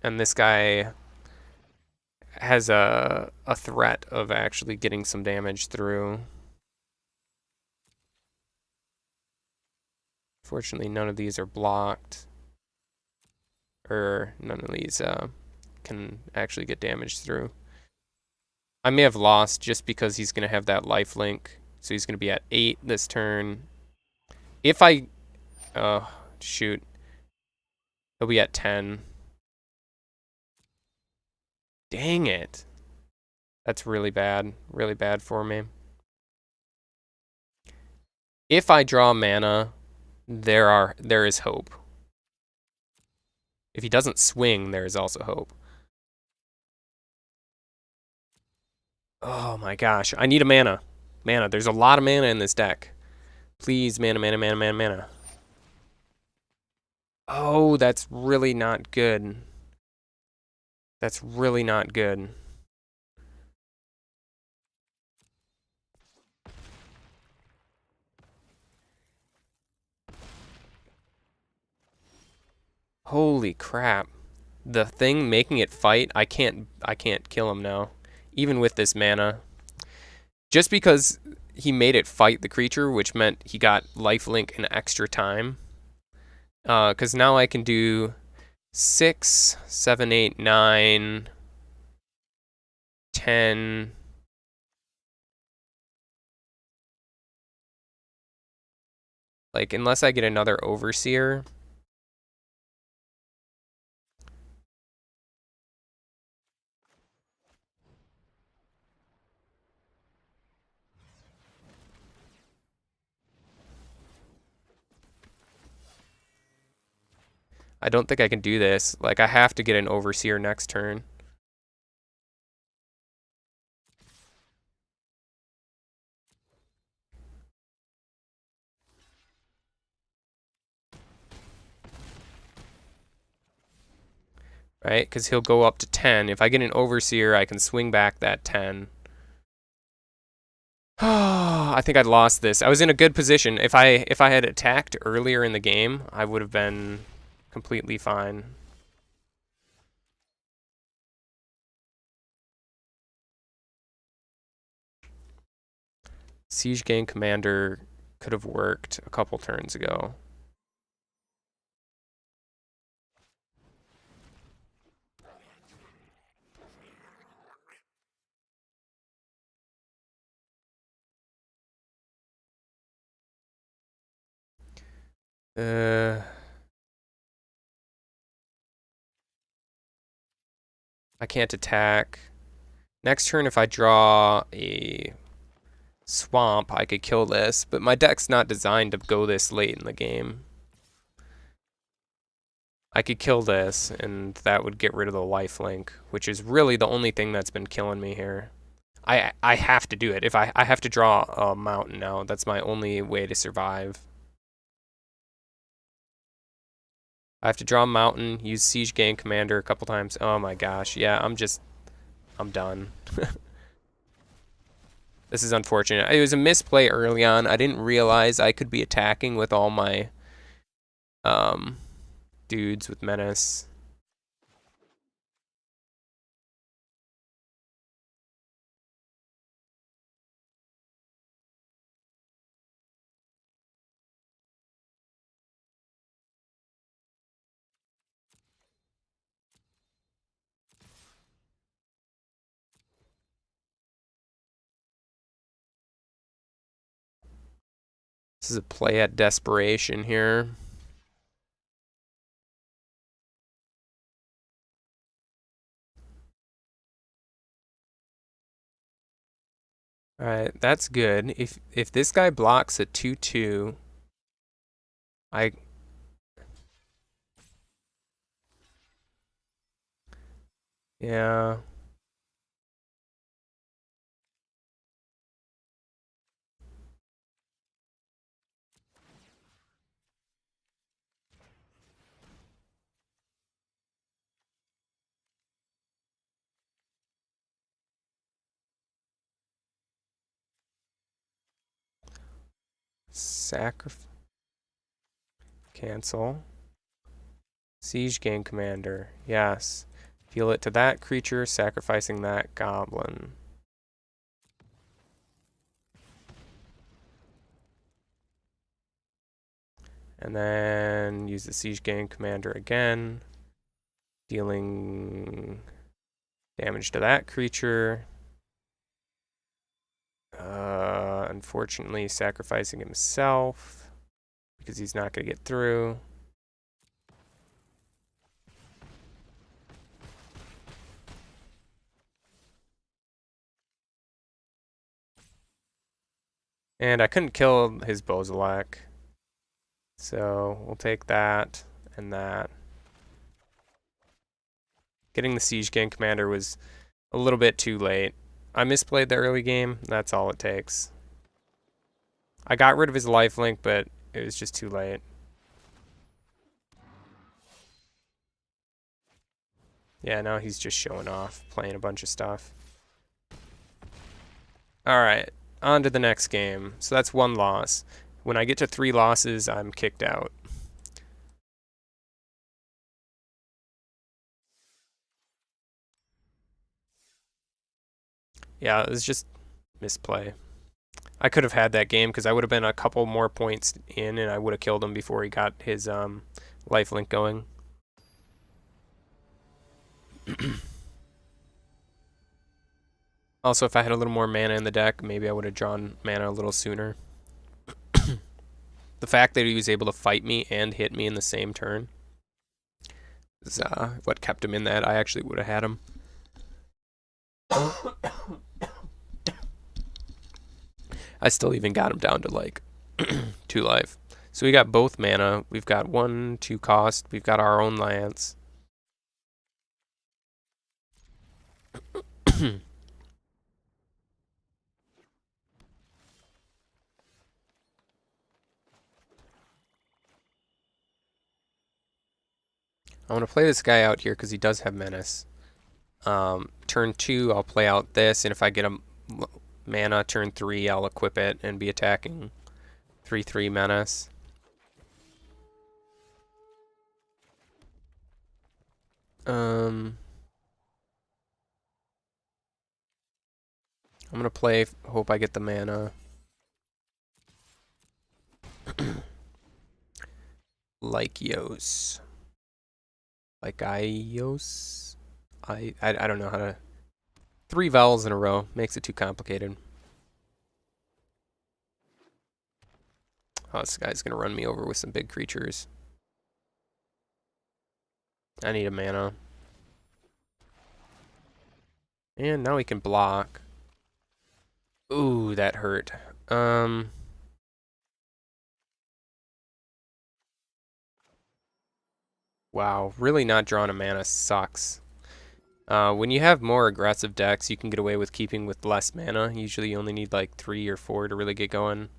Speaker 1: And this guy has a threat of actually getting some damage through. Fortunately, none of these are blocked. Or none of these can actually get damage through. I may have lost just because he's going to have that lifelink. So he's going to be at 8 this turn. If I... Oh, shoot. He'll be at 10. Dang it. That's really bad. Really bad for me. If I draw mana, there is hope. If he doesn't swing, there is also hope. Oh my gosh. I need a mana. Mana. There's a lot of mana in this deck. Please, mana. Oh, that's really not good. That's really not good. Holy crap. The thing making it fight, I can't kill him now. Even with this mana. Just because he made it fight the creature, which meant he got lifelink an extra time. Because now I can do 6, 7, 8, 9, 10. Like, unless I get another Overseer. I don't think I can do this. Like, I have to get an Overseer next turn. Right? Because he'll go up to 10. If I get an Overseer, I can swing back that 10. I think I'd lost this. I was in a good position. If I had attacked earlier in the game, I would have been completely fine. Siege Gang Commander could have worked a couple turns ago. I can't attack. Next turn, if I draw a swamp, I could kill this, but my deck's not designed to go this late in the game. I could kill this, and that would get rid of the lifelink, which is really the only thing that's been killing me here. I have to do it. If I have to draw a mountain now, that's my only way to survive. I have to draw a mountain, use Siege Gang Commander a couple times. Oh my gosh, yeah, I'm done. This is unfortunate. It was a misplay early on. I didn't realize I could be attacking with all my dudes with Menace. This is a play at desperation here. Alright, that's good. If this guy blocks a 2/2, I yeah. Sacrifice. Cancel. Siege Gang Commander. Yes. Deal it to that creature, sacrificing that goblin. And then use the Siege Gang Commander again, dealing damage to that creature. Unfortunately, sacrificing himself because he's not going to get through. And I couldn't kill his Bozalak. So we'll take that and that. Getting the Siege Gang Commander was a little bit too late. I misplayed the early game. That's all it takes. I got rid of his lifelink, but it was just too late. Yeah, now he's just showing off, playing a bunch of stuff. Alright, on to the next game. So that's one loss. When I get to 3 losses, I'm kicked out. Yeah, it was just misplay. I could have had that game because I would have been a couple more points in and I would have killed him before he got his lifelink going. Also, if I had a little more mana in the deck, maybe I would have drawn mana a little sooner. The fact that he was able to fight me and hit me in the same turn is what kept him in that. I actually would have had him. I still even got him down to like 2 life. So we got both mana. We've got 1, 2 cost. We've got our own lands. I want to play this guy out here because he does have menace. Turn 2, I'll play out this, and if I get a mana, turn 3, I'll equip it and be attacking 3/3 menace. I'm gonna play, hope I get the mana. Lykios. Lykios? I don't know how to... 3 vowels in a row. Makes it too complicated. Oh, this guy's gonna run me over with some big creatures. I need a mana. And now we can block. Ooh, that hurt. Wow, really not drawing a mana sucks. When you have more aggressive decks, you can get away with keeping with less mana. Usually you only need like 3 or 4 to really get going.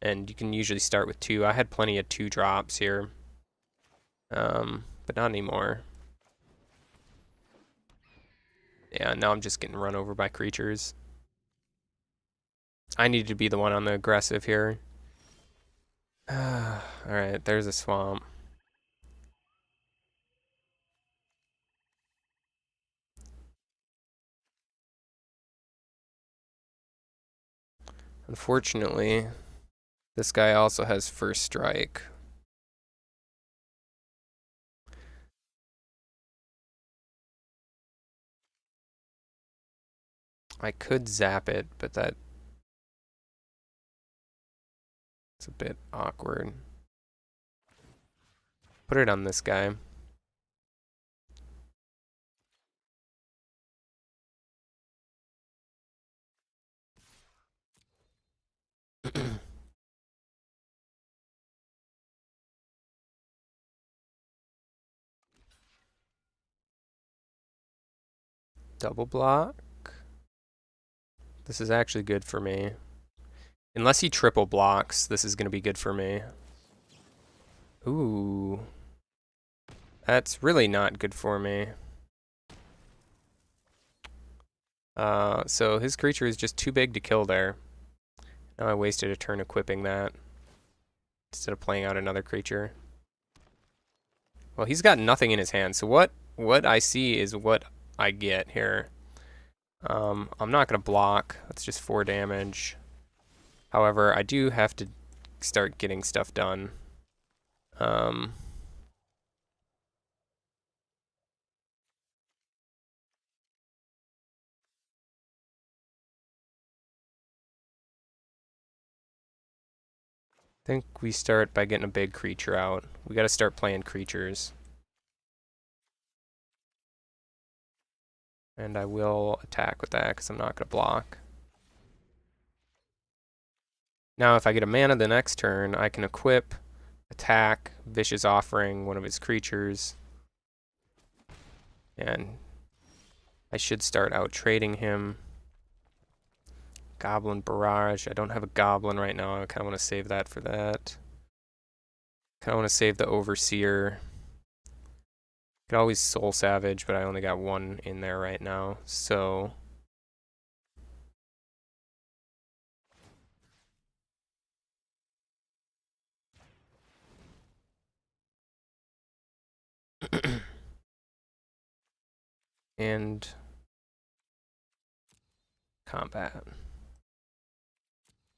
Speaker 1: And you can usually start with 2. I had plenty of 2 drops here. But not anymore. Yeah, now I'm just getting run over by creatures. I need to be the one on the aggressive here. Alright, there's a swamp. Unfortunately, this guy also has first strike. I could zap it, but that's a bit awkward. Put it on this guy. Double block. This is actually good for me. Unless he triple blocks, this is going to be good for me. Ooh. That's really not good for me. So his creature is just too big to kill there. Now I wasted a turn equipping that instead of playing out another creature. Well, he's got nothing in his hand, so what I see is what I get here. I'm not going to block. That's just 4 damage. However, I do have to start getting stuff done. I think we start by getting a big creature out. We got to start playing creatures. And I will attack with that because I'm not going to block. Now if I get a mana the next turn, I can equip, attack, Vicious Offering one of his creatures. And I should start out trading him. Goblin Barrage. I don't have a Goblin right now. I kind of want to save that for that. Kind of want to save the Overseer. Could always Soul Savage, but I only got 1 in there right now. So and combat.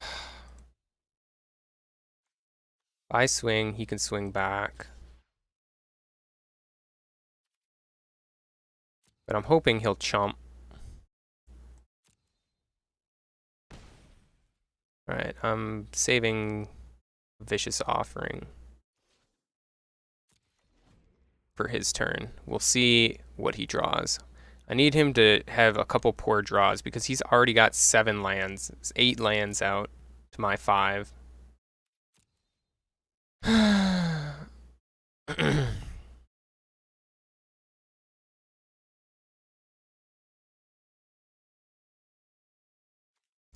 Speaker 1: If I swing, he can swing back. But I'm hoping he'll chump. Alright, I'm saving Vicious Offering for his turn. We'll see what he draws. I need him to have a couple poor draws because he's already got 7 lands. It's 8 lands out to my 5.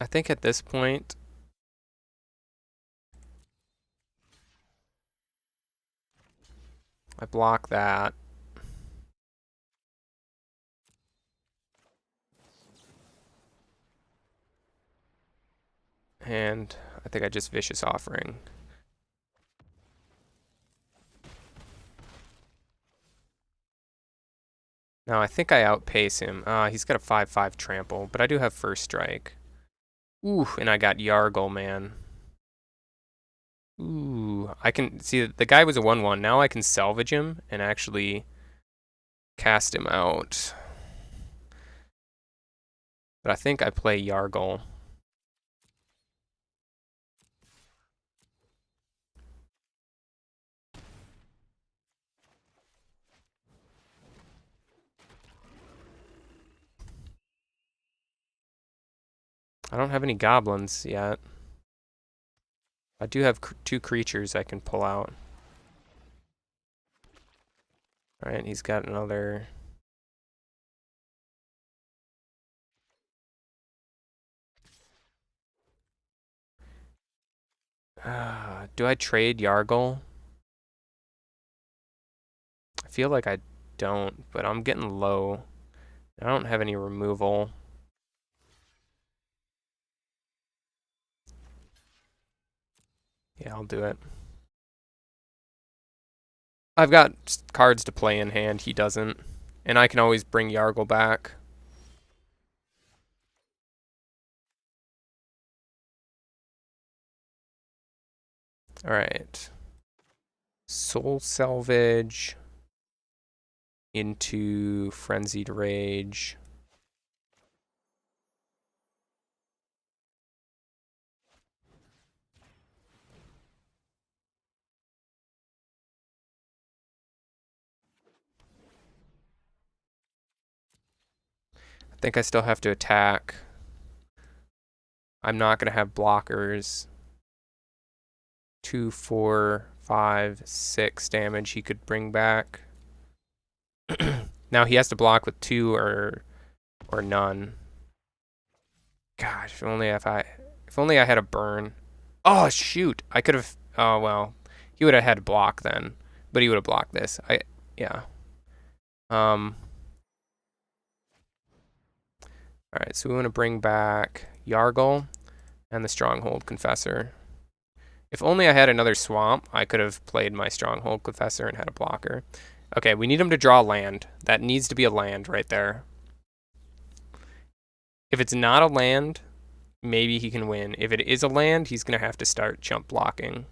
Speaker 1: I think at this point, I block that. And I think I just Vicious Offering. Now I think I outpace him. He's got a 5/5 trample, but I do have first strike. Ooh, and I got Yargle, man. Ooh, I can see the guy was a 1/1. Now I can salvage him and actually cast him out. But I think I play Yargle. I don't have any goblins yet. I do have 2 creatures I can pull out. Alright, he's got another... do I trade Yargle? I feel like I don't, but I'm getting low. I don't have any removal. Yeah, I'll do it. I've got cards to play in hand, he doesn't. And I can always bring Yargle back. Alright. Soul Salvage into Frenzied Rage. I think I still have to attack. I'm not going to have blockers. 2, 4, 5, 6 damage he could bring back. Now he has to block with 2 or none. Gosh, if only I had a burn. Oh shoot! I could have. Oh well, he would have had to block then, but he would have blocked this. Yeah. All right, so we want to bring back Yargle and the Stronghold Confessor. If only I had another swamp, I could have played my Stronghold Confessor and had a blocker. Okay, we need him to draw land. That needs to be a land right there. If it's not a land, maybe he can win. If it is a land, he's going to have to start jump blocking.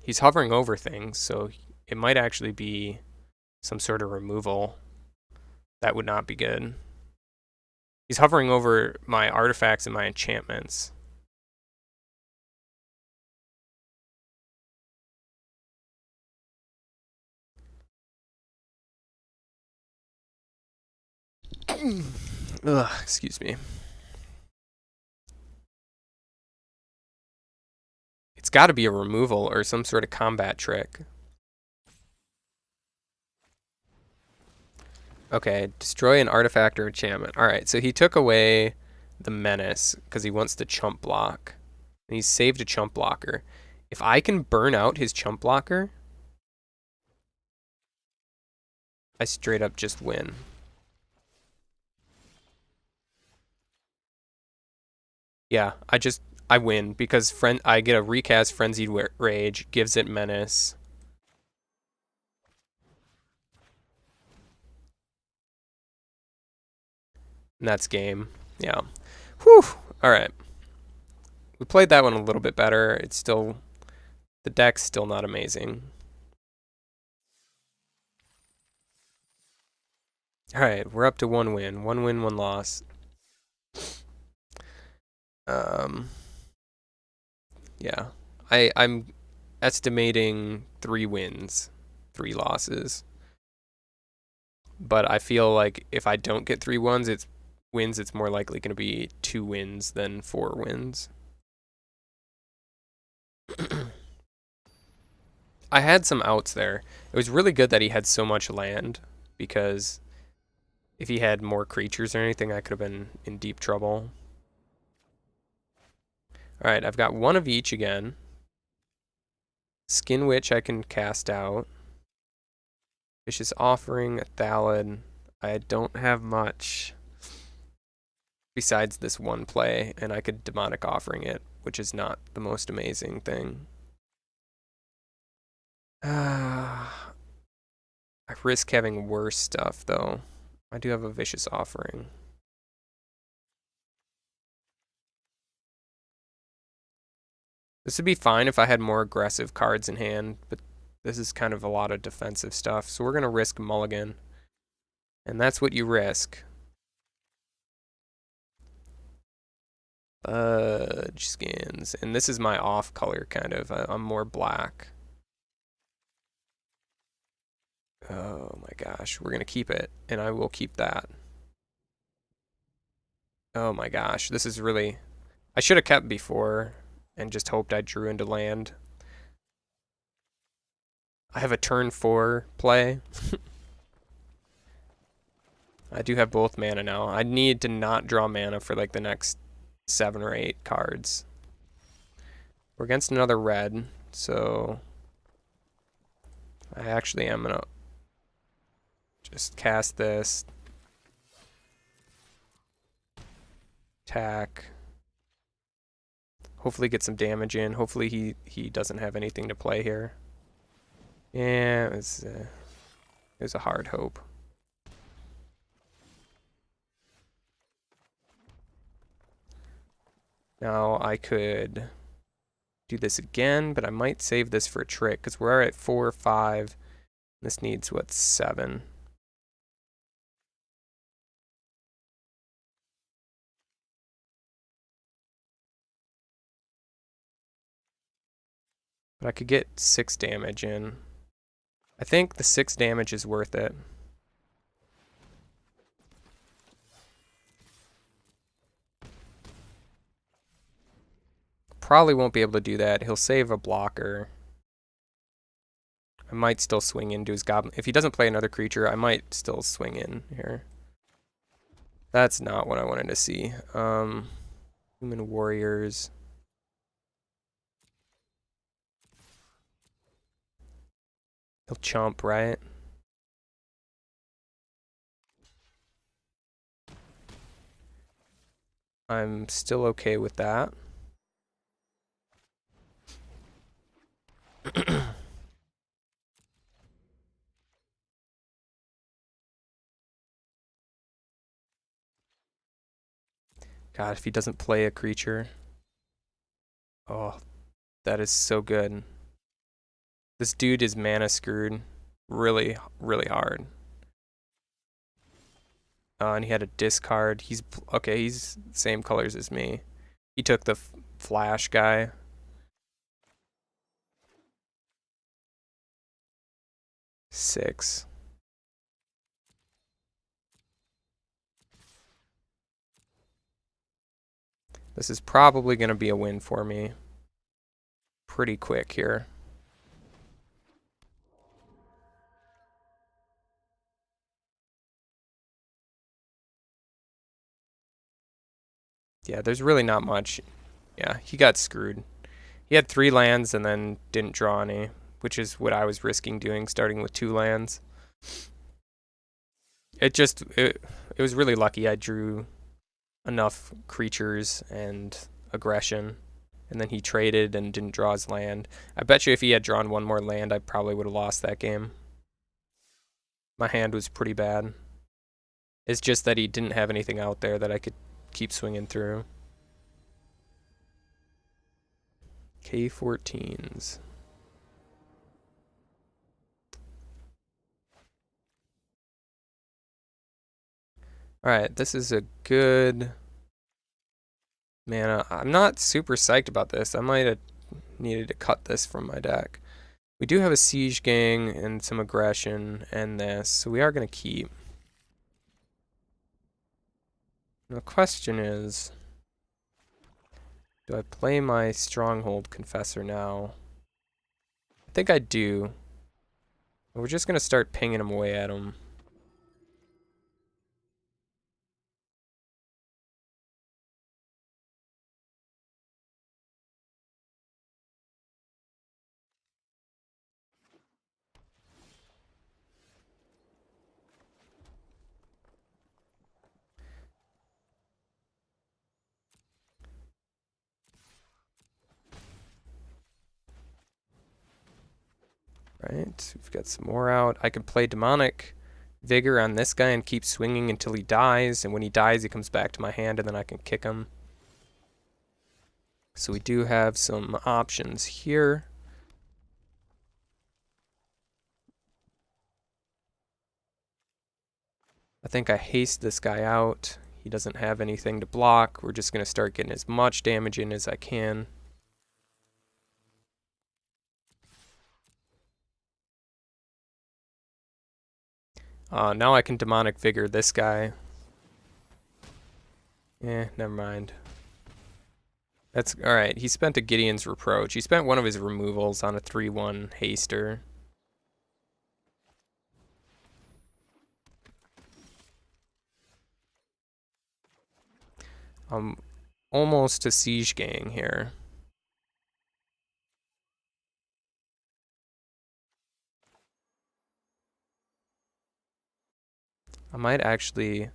Speaker 1: He's hovering over things, so it might actually be some sort of removal. That would not be good. He's hovering over my artifacts and my enchantments. Ugh, excuse me. It's got to be a removal or some sort of combat trick. Okay, destroy an artifact or enchantment. Alright, so he took away the menace because he wants to chump block. And he's saved a chump blocker. If I can burn out his chump blocker, I straight up just win. Yeah, I win because I get a recast Frenzied Rage, gives it menace. And that's game. Yeah. Whew. Alright. We played that one a little bit better. It's still... The deck's still not amazing. Alright, we're up to 1 win. 1 win, 1 loss. Um, yeah. I'm estimating 3 wins, 3 losses. But I feel like if I don't get 3 wins, it's more likely going to be 2 wins than 4 wins. I had some outs there. It was really good that he had so much land, because if he had more creatures or anything, I could have been in deep trouble. Alright, I've got one of each again. Skin Witch I can cast out. Vicious Offering, a Thallid. I don't have much besides this one play, and I could Demonic Offering it, which is not the most amazing thing. I risk having worse stuff, though. I do have a Vicious Offering. This would be fine if I had more aggressive cards in hand, but this is kind of a lot of defensive stuff, so we're going to risk Mulligan. And that's what you risk. Fudge Skins. And this is my off color, kind of. I'm more black. Oh my gosh, we're going to keep it, and I will keep that. Oh my gosh, this is really... I should have kept before and just hoped I drew into land. I have a turn 4 play. I do have both mana now. I need to not draw mana for like the next 7 or 8 cards. We're against another red, so I actually am going to just cast this. Attack. Hopefully get some damage in. Hopefully he doesn't have anything to play here. Yeah, it was a hard hope. Now I could do this again, but I might save this for a trick, because we're at 4 or 5. This needs, what, 7? But I could get 6 damage in. I think the 6 damage is worth it. Probably won't be able to do that. He'll save a blocker. I might still swing into his goblin. If he doesn't play another creature, I might still swing in here. That's not what I wanted to see. Human warriors. He'll chomp, right? I'm still okay with that. God, if he doesn't play a creature. Oh, that is so good. This dude is mana screwed really, really hard. And he had a discard. He's okay, he's the same colors as me. He took the flash guy. Six. This is probably going to be a win for me. Pretty quick here. Yeah, there's really not much. Yeah, he got screwed. He had 3 lands and then didn't draw any, which is what I was risking doing, starting with 2 lands. It was really lucky I drew enough creatures and aggression, and then he traded and didn't draw his land. I bet you if he had drawn 1 more land, I probably would have lost that game. My hand was pretty bad. It's just that he didn't have anything out there that I could keep swinging through. K14s. Alright, this is a good mana. I'm not super psyched about this. I might have needed to cut this from my deck. We do have a Siege Gang and some aggression and this, so we are going to keep. The question is, do I play my Stronghold Confessor now? I think I do. We're just going to start pinging him away at him. Right, we've got some more out. I can play Demonic Vigor on this guy and keep swinging until he dies, and when he dies he comes back to my hand and then I can kick him. So we do have some options here. I think I haste this guy out. He doesn't have anything to block. We're just going to start getting as much damage in as I can. Now I can Demonic Vigor this guy. Never mind. That's alright. He spent a Gideon's Reproach. He spent one of his removals on a 3-1 haster. Almost a Siege Gang here. I might actually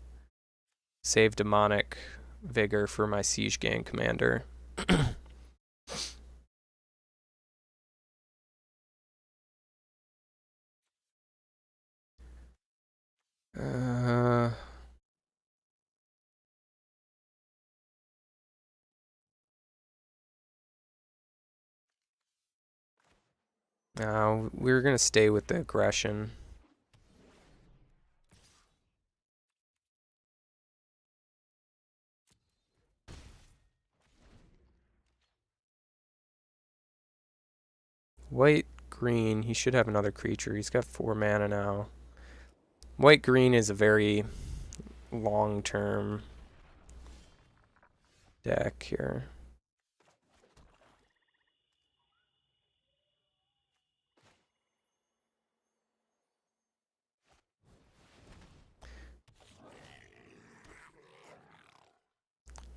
Speaker 1: save Demonic Vigor for my Siege Gang commander. No, we're going to stay with the aggression. White, green, he should have another creature. He's got 4 mana now. White, green is a very long-term deck here.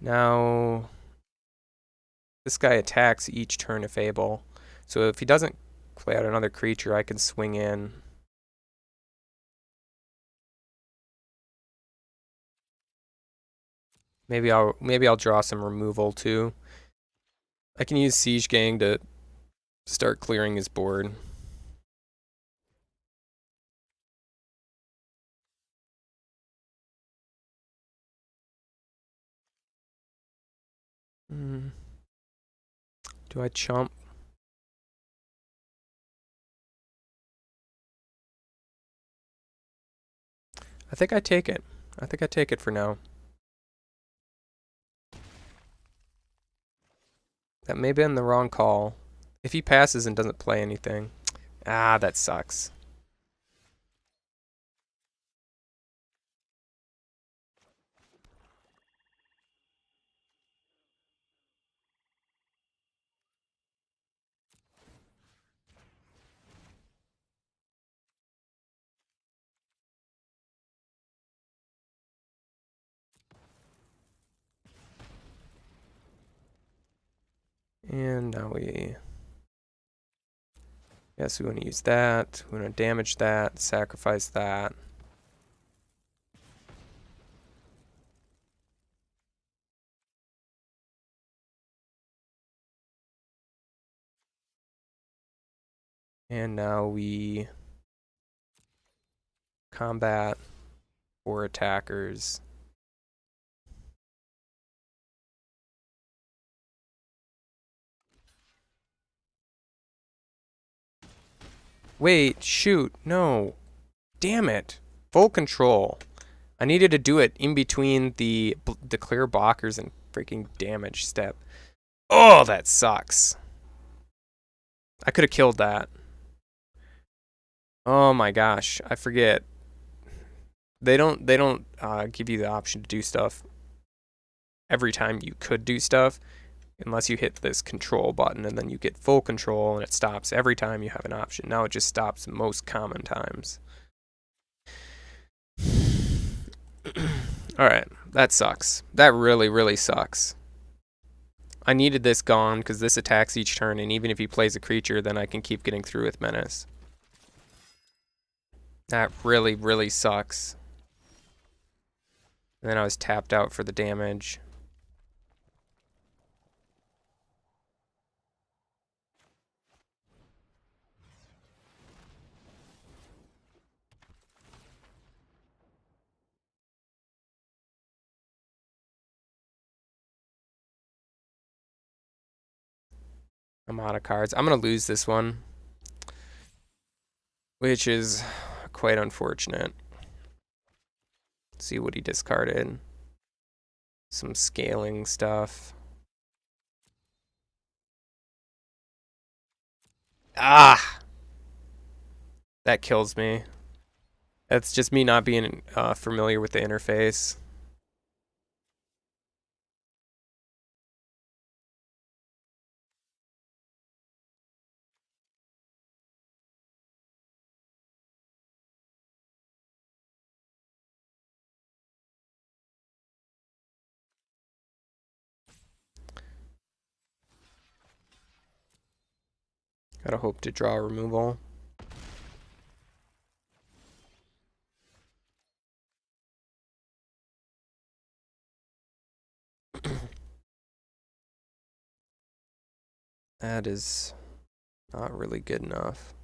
Speaker 1: Now, this guy attacks each turn if able. So if he doesn't play out another creature, I can swing in. Maybe I'll draw some removal too. I can use Siege Gang to start clearing his board. Do I chump? I think I take it. I think I take it for now. That may have been the wrong call. If he passes and doesn't play anything. Ah, that sucks. And now yes, we want to use that. We want to damage that, sacrifice that. And now we combat 4 attackers. Wait, shoot, no. Damn it. Full control. I needed to do it in between the clear blockers and freaking damage step. Oh, that sucks. I could have killed that. Oh my gosh, I forget. They don't give you the option to do stuff every time you could do stuff, unless you hit this control button, and then you get full control and it stops every time you have an option. Now it just stops most common times. Alright, that sucks. That really, really sucks. I needed this gone because this attacks each turn, and even if he plays a creature, then I can keep getting through with Menace. That really, really sucks. And then I was tapped out for the damage. I'm out of cards. I'm going to lose this one, which is quite unfortunate. Let's see what he discarded. Some scaling stuff. Ah! That kills me. That's just me not being familiar with the interface. Gotta hope to draw removal. That is not really good enough.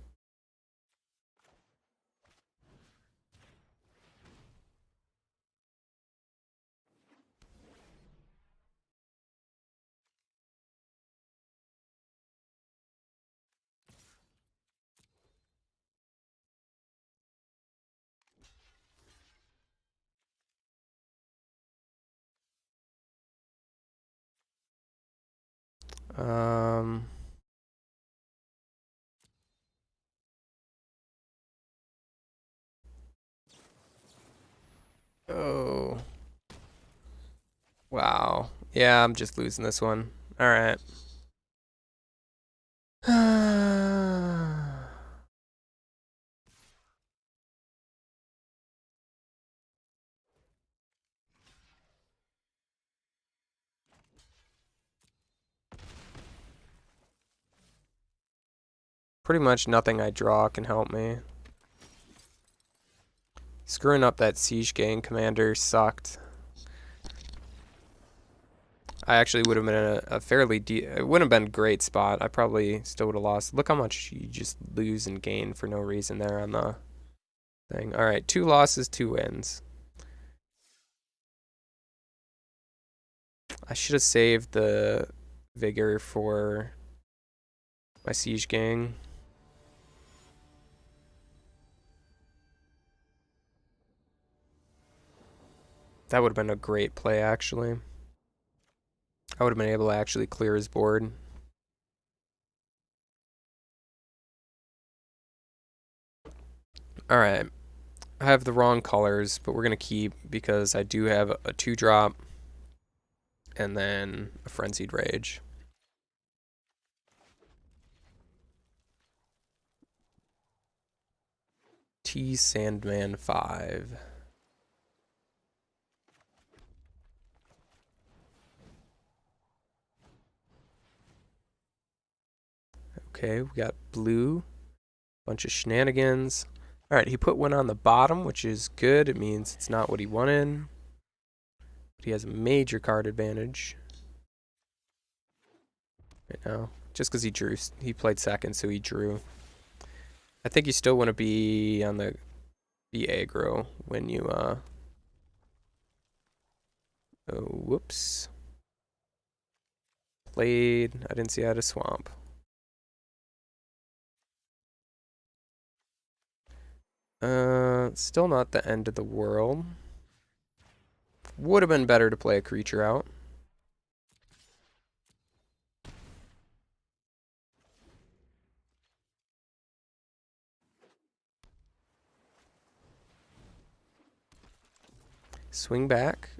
Speaker 1: Oh. Wow. Yeah, I'm just losing this one. Alright. Pretty much nothing I draw can help me. Screwing up that Siege Gang commander sucked. I actually would have been in a fairly it wouldn't have been a great spot. I probably still would have lost. Look how much you just lose and gain for no reason there on the thing. Alright, 2 losses, 2 wins. I should have saved the vigor for my Siege Gang. That would have been a great play, actually. I would have been able to actually clear his board. Alright. I have the wrong colors, but we're going to keep because I do have a 2-drop and then a Frenzied Rage. T Sandman 5. Okay, we got blue. Bunch of shenanigans. Alright, he put one on the bottom, which is good. It means it's not what he wanted. But he has a major card advantage right now. Just because he drew. He played second, so he drew. I think you still want to be on the aggro when you oh, whoops. Played. I didn't see I had a swamp. Still not the end of the world. Would have been better to play a creature out. Swing back.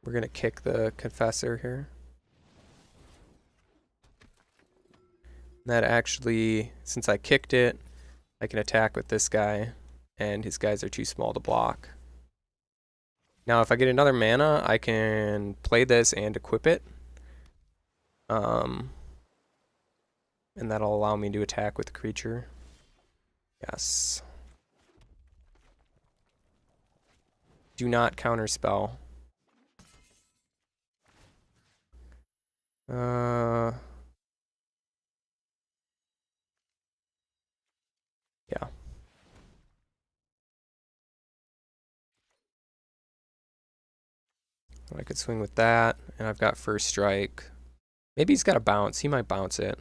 Speaker 1: We're going to kick the Confessor here. That actually, since I kicked it, I can attack with this guy, and his guys are too small to block. Now, if I get another mana, I can play this and equip it. And that'll allow me to attack with the creature. Yes. Do not counterspell. Yeah. I could swing with that, and I've got first strike. Maybe he's got a bounce. He might bounce it.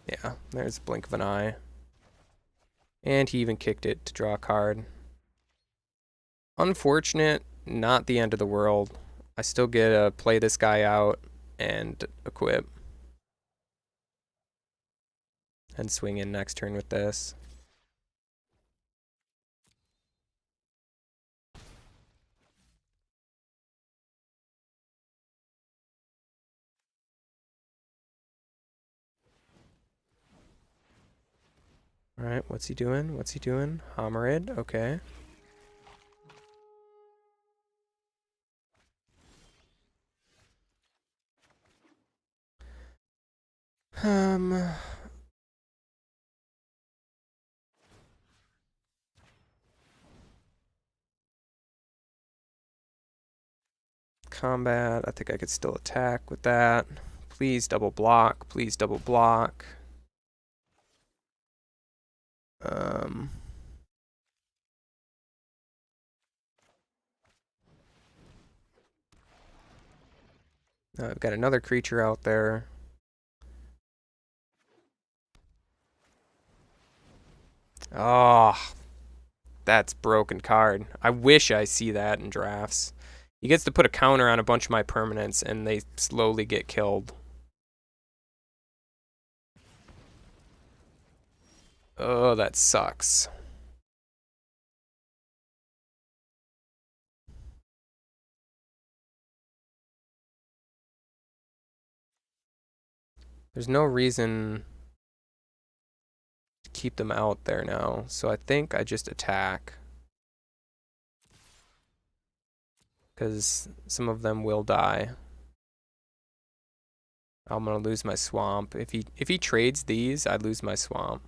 Speaker 1: Yeah, there's a blink of an eye. And he even kicked it to draw a card. Unfortunate, not the end of the world. I still get to play this guy out and equip. And swing in next turn with this. Alright, what's he doing? What's he doing? Homerid, okay. Combat, I think I could still attack with that. Please double block, please double block. I've got another creature out there. Oh, that's broken card. I wish I see that in drafts. He gets to put a counter on a bunch of my permanents, and they slowly get killed. Oh, that sucks. There's no reason to keep them out there now, so I think I just attack. Because some of them will die. I'm gonna lose my swamp. If he trades these, I'd lose my swamp.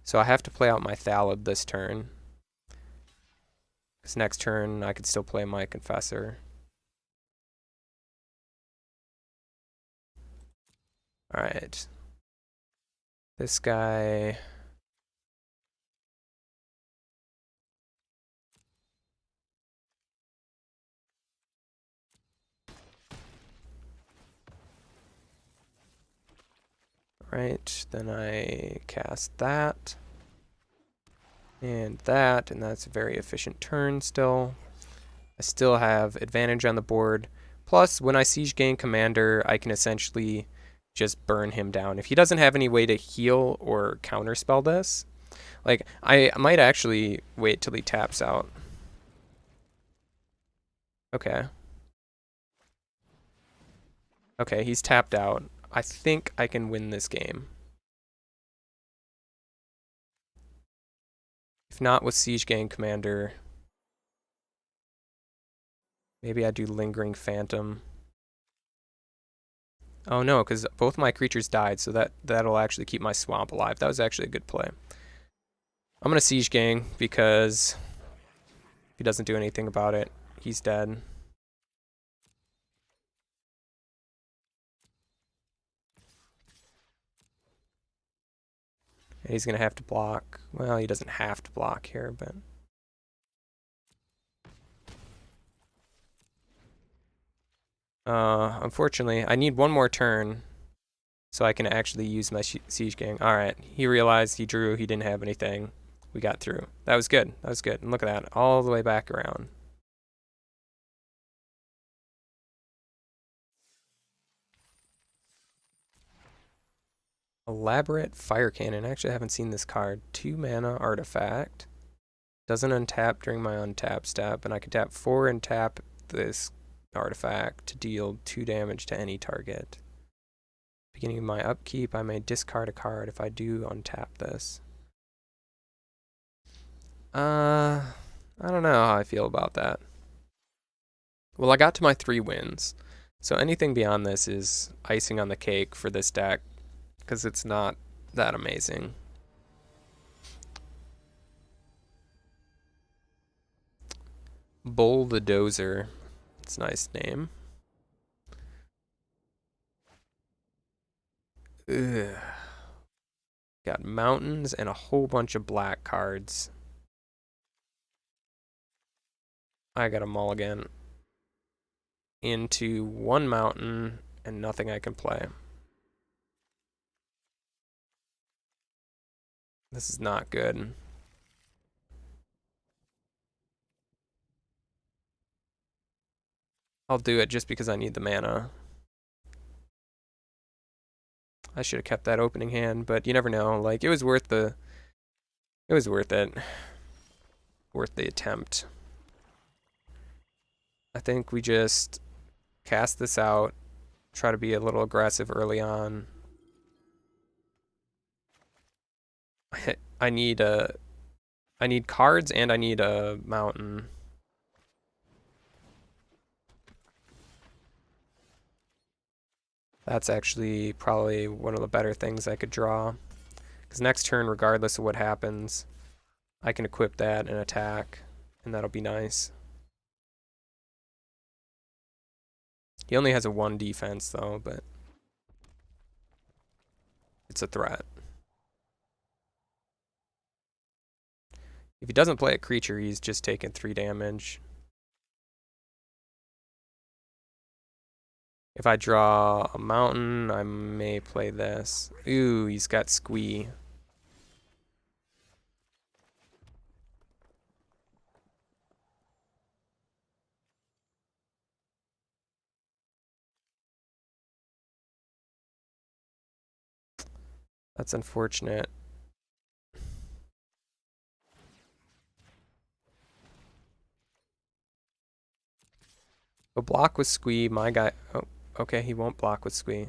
Speaker 1: So I have to play out my Thalid this turn. Because next turn I could still play my Confessor. Alright. This guy... Right, then I cast that. And that, and that's a very efficient turn still. I still have advantage on the board. Plus, when I Siege Gang Commander, I can essentially just burn him down. If he doesn't have any way to heal or counterspell this, like, I might actually wait till he taps out. Okay. Okay, he's tapped out. I think I can win this game. If not with Siege Gang Commander, maybe I do Lingering Phantom. Oh no, because both my creatures died, so that'll actually keep my swamp alive. That was actually a good play. I'm gonna Siege Gang because if he doesn't do anything about it, he's dead. And he's gonna have to block. Well, he doesn't have to block here, but unfortunately, I need one more turn so I can actually use my Siege Gang. All right, he realized, he drew, he didn't have anything. We got through. That was good. That was good. And look at that, all the way back around. Elaborate Fire Cannon. Actually, I haven't seen this card. 2 mana artifact. Doesn't untap during my untap step, and I can tap 4 and tap this artifact to deal 2 damage to any target. Beginning of my upkeep, I may discard a card if I do untap this. I don't know how I feel about that. Well, I got to my 3 wins, so anything beyond this is icing on the cake for this deck, because it's not that amazing. Bull the Dozer. It's a nice name. Ugh. Got mountains and a whole bunch of black cards. I got a mulligan into 1 mountain and nothing I can play. This is not good. I'll do it just because I need the mana. I should have kept that opening hand, but you never know. Like, it was worth it. Worth the attempt. I think we just cast this out, try to be a little aggressive early on. I need cards and I need a mountain. That's actually probably one of the better things I could draw. Because next turn, regardless of what happens, I can equip that and attack, and that'll be nice. He only has a 1 defense though, but it's a threat. If he doesn't play a creature, he's just taking 3 damage. If I draw a mountain, I may play this. Ooh, he's got Squee. That's unfortunate. He'll block with Squee. My guy... Oh, okay, he won't block with Squee.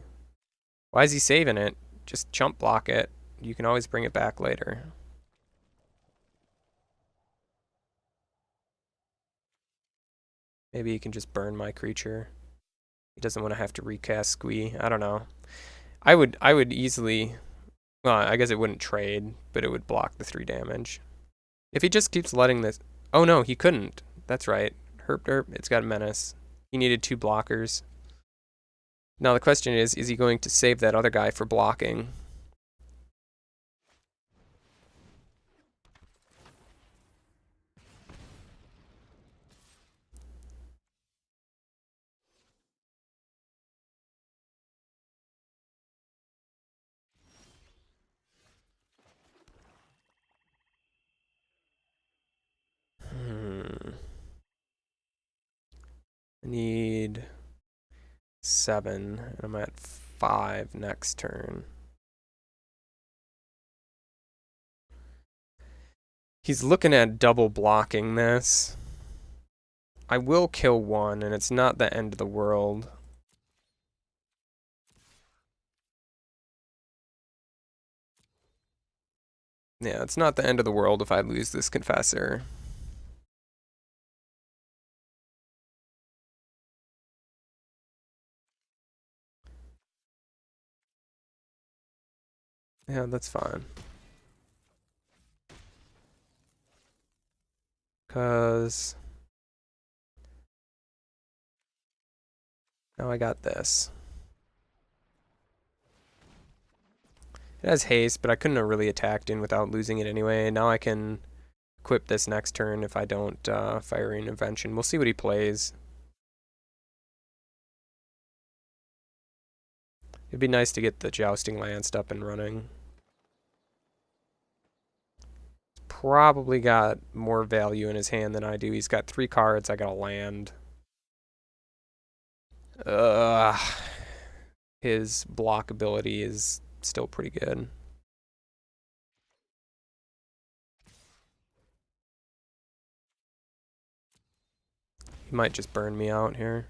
Speaker 1: Why is he saving it? Just chump block it. You can always bring it back later. Maybe he can just burn my creature. He doesn't want to have to recast Squee. I don't know. I would easily... Well, I guess it wouldn't trade, but it would block the 3 damage. If he just keeps letting this... Oh no, he couldn't. That's right. Herp derp, it's got Menace. He needed 2 blockers. Now the question is he going to save that other guy for blocking? I need 7, and I'm at 5 next turn. He's looking at double blocking this. I will kill 1, and it's not the end of the world. Yeah, it's not the end of the world if I lose this Confessor. Yeah, that's fine. Because now I got this. It has haste, but I couldn't have really attacked in without losing it anyway. Now I can equip this next turn if I don't fire intervention. We'll see what he plays. It'd be nice to get the Jousting Lance up and running. Probably got more value in his hand than I do. He's got 3 cards. I got a land. His block ability is still pretty good. He might just burn me out here.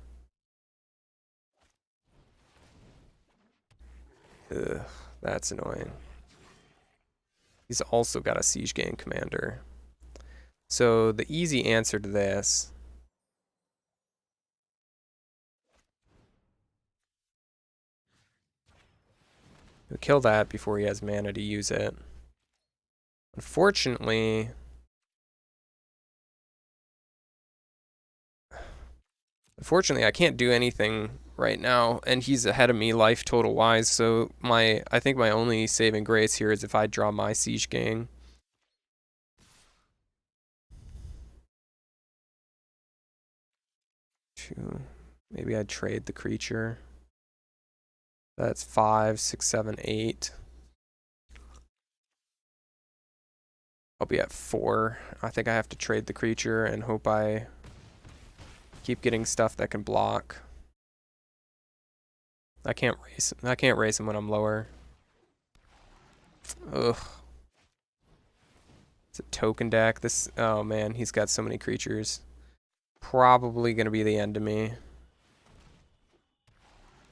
Speaker 1: Ugh, that's annoying. He's also got a Siege Gang Commander. So the easy answer to this he'll kill that before he has mana to use it. Unfortunately, I can't do anything right now, and he's ahead of me life total wise, so I think my only saving grace here is if I draw my Siege Gang. Maybe I'd trade the creature. That's 5, 6, 7, 8. I'll be at 4. I think I have to trade the creature and hope I keep getting stuff that can block. I can't race him when I'm lower. Ugh. It's a token deck. Oh man, he's got so many creatures. Probably gonna be the end of me.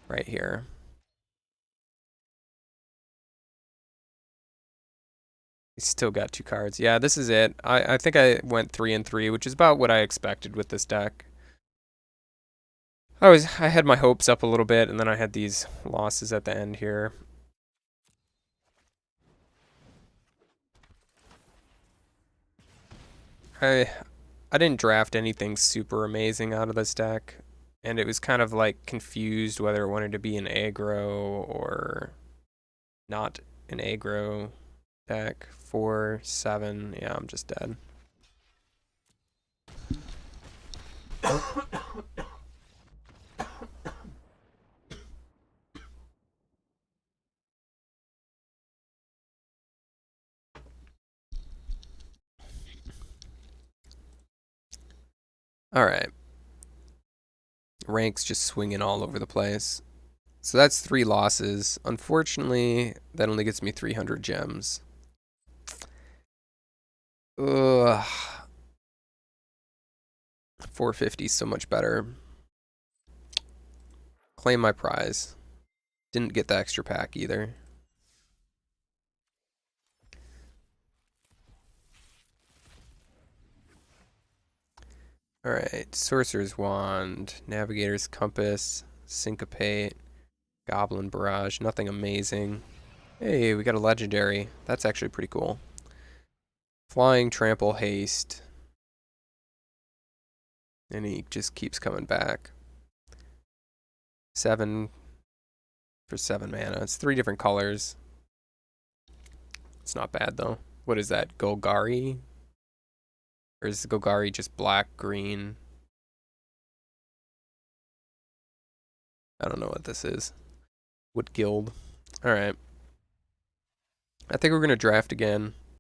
Speaker 1: Right here. He's still got 2 cards. Yeah, this is it. I think I went 3 and 3, which is about what I expected with this deck. I had my hopes up a little bit, and then I had these losses at the end here. I didn't draft anything super amazing out of this deck, and it was kind of like confused whether it wanted to be an aggro or not an aggro deck. 4, 7, yeah, I'm just dead. All right. Rank's just swinging all over the place. So that's 3 losses. Unfortunately, that only gets me 300 gems. Ugh. 450 is so much better. Claim my prize. Didn't get the extra pack either. Alright, Sorcerer's Wand, Navigator's Compass, Syncopate, Goblin Barrage, nothing amazing. Hey, we got a legendary. That's actually pretty cool. Flying, Trample, Haste. And he just keeps coming back. 7 for 7 mana. It's 3 different colors. It's not bad though. What is that, Golgari? Or is Golgari just black, green? I don't know what this is. What guild? Alright. I think we're going to draft again.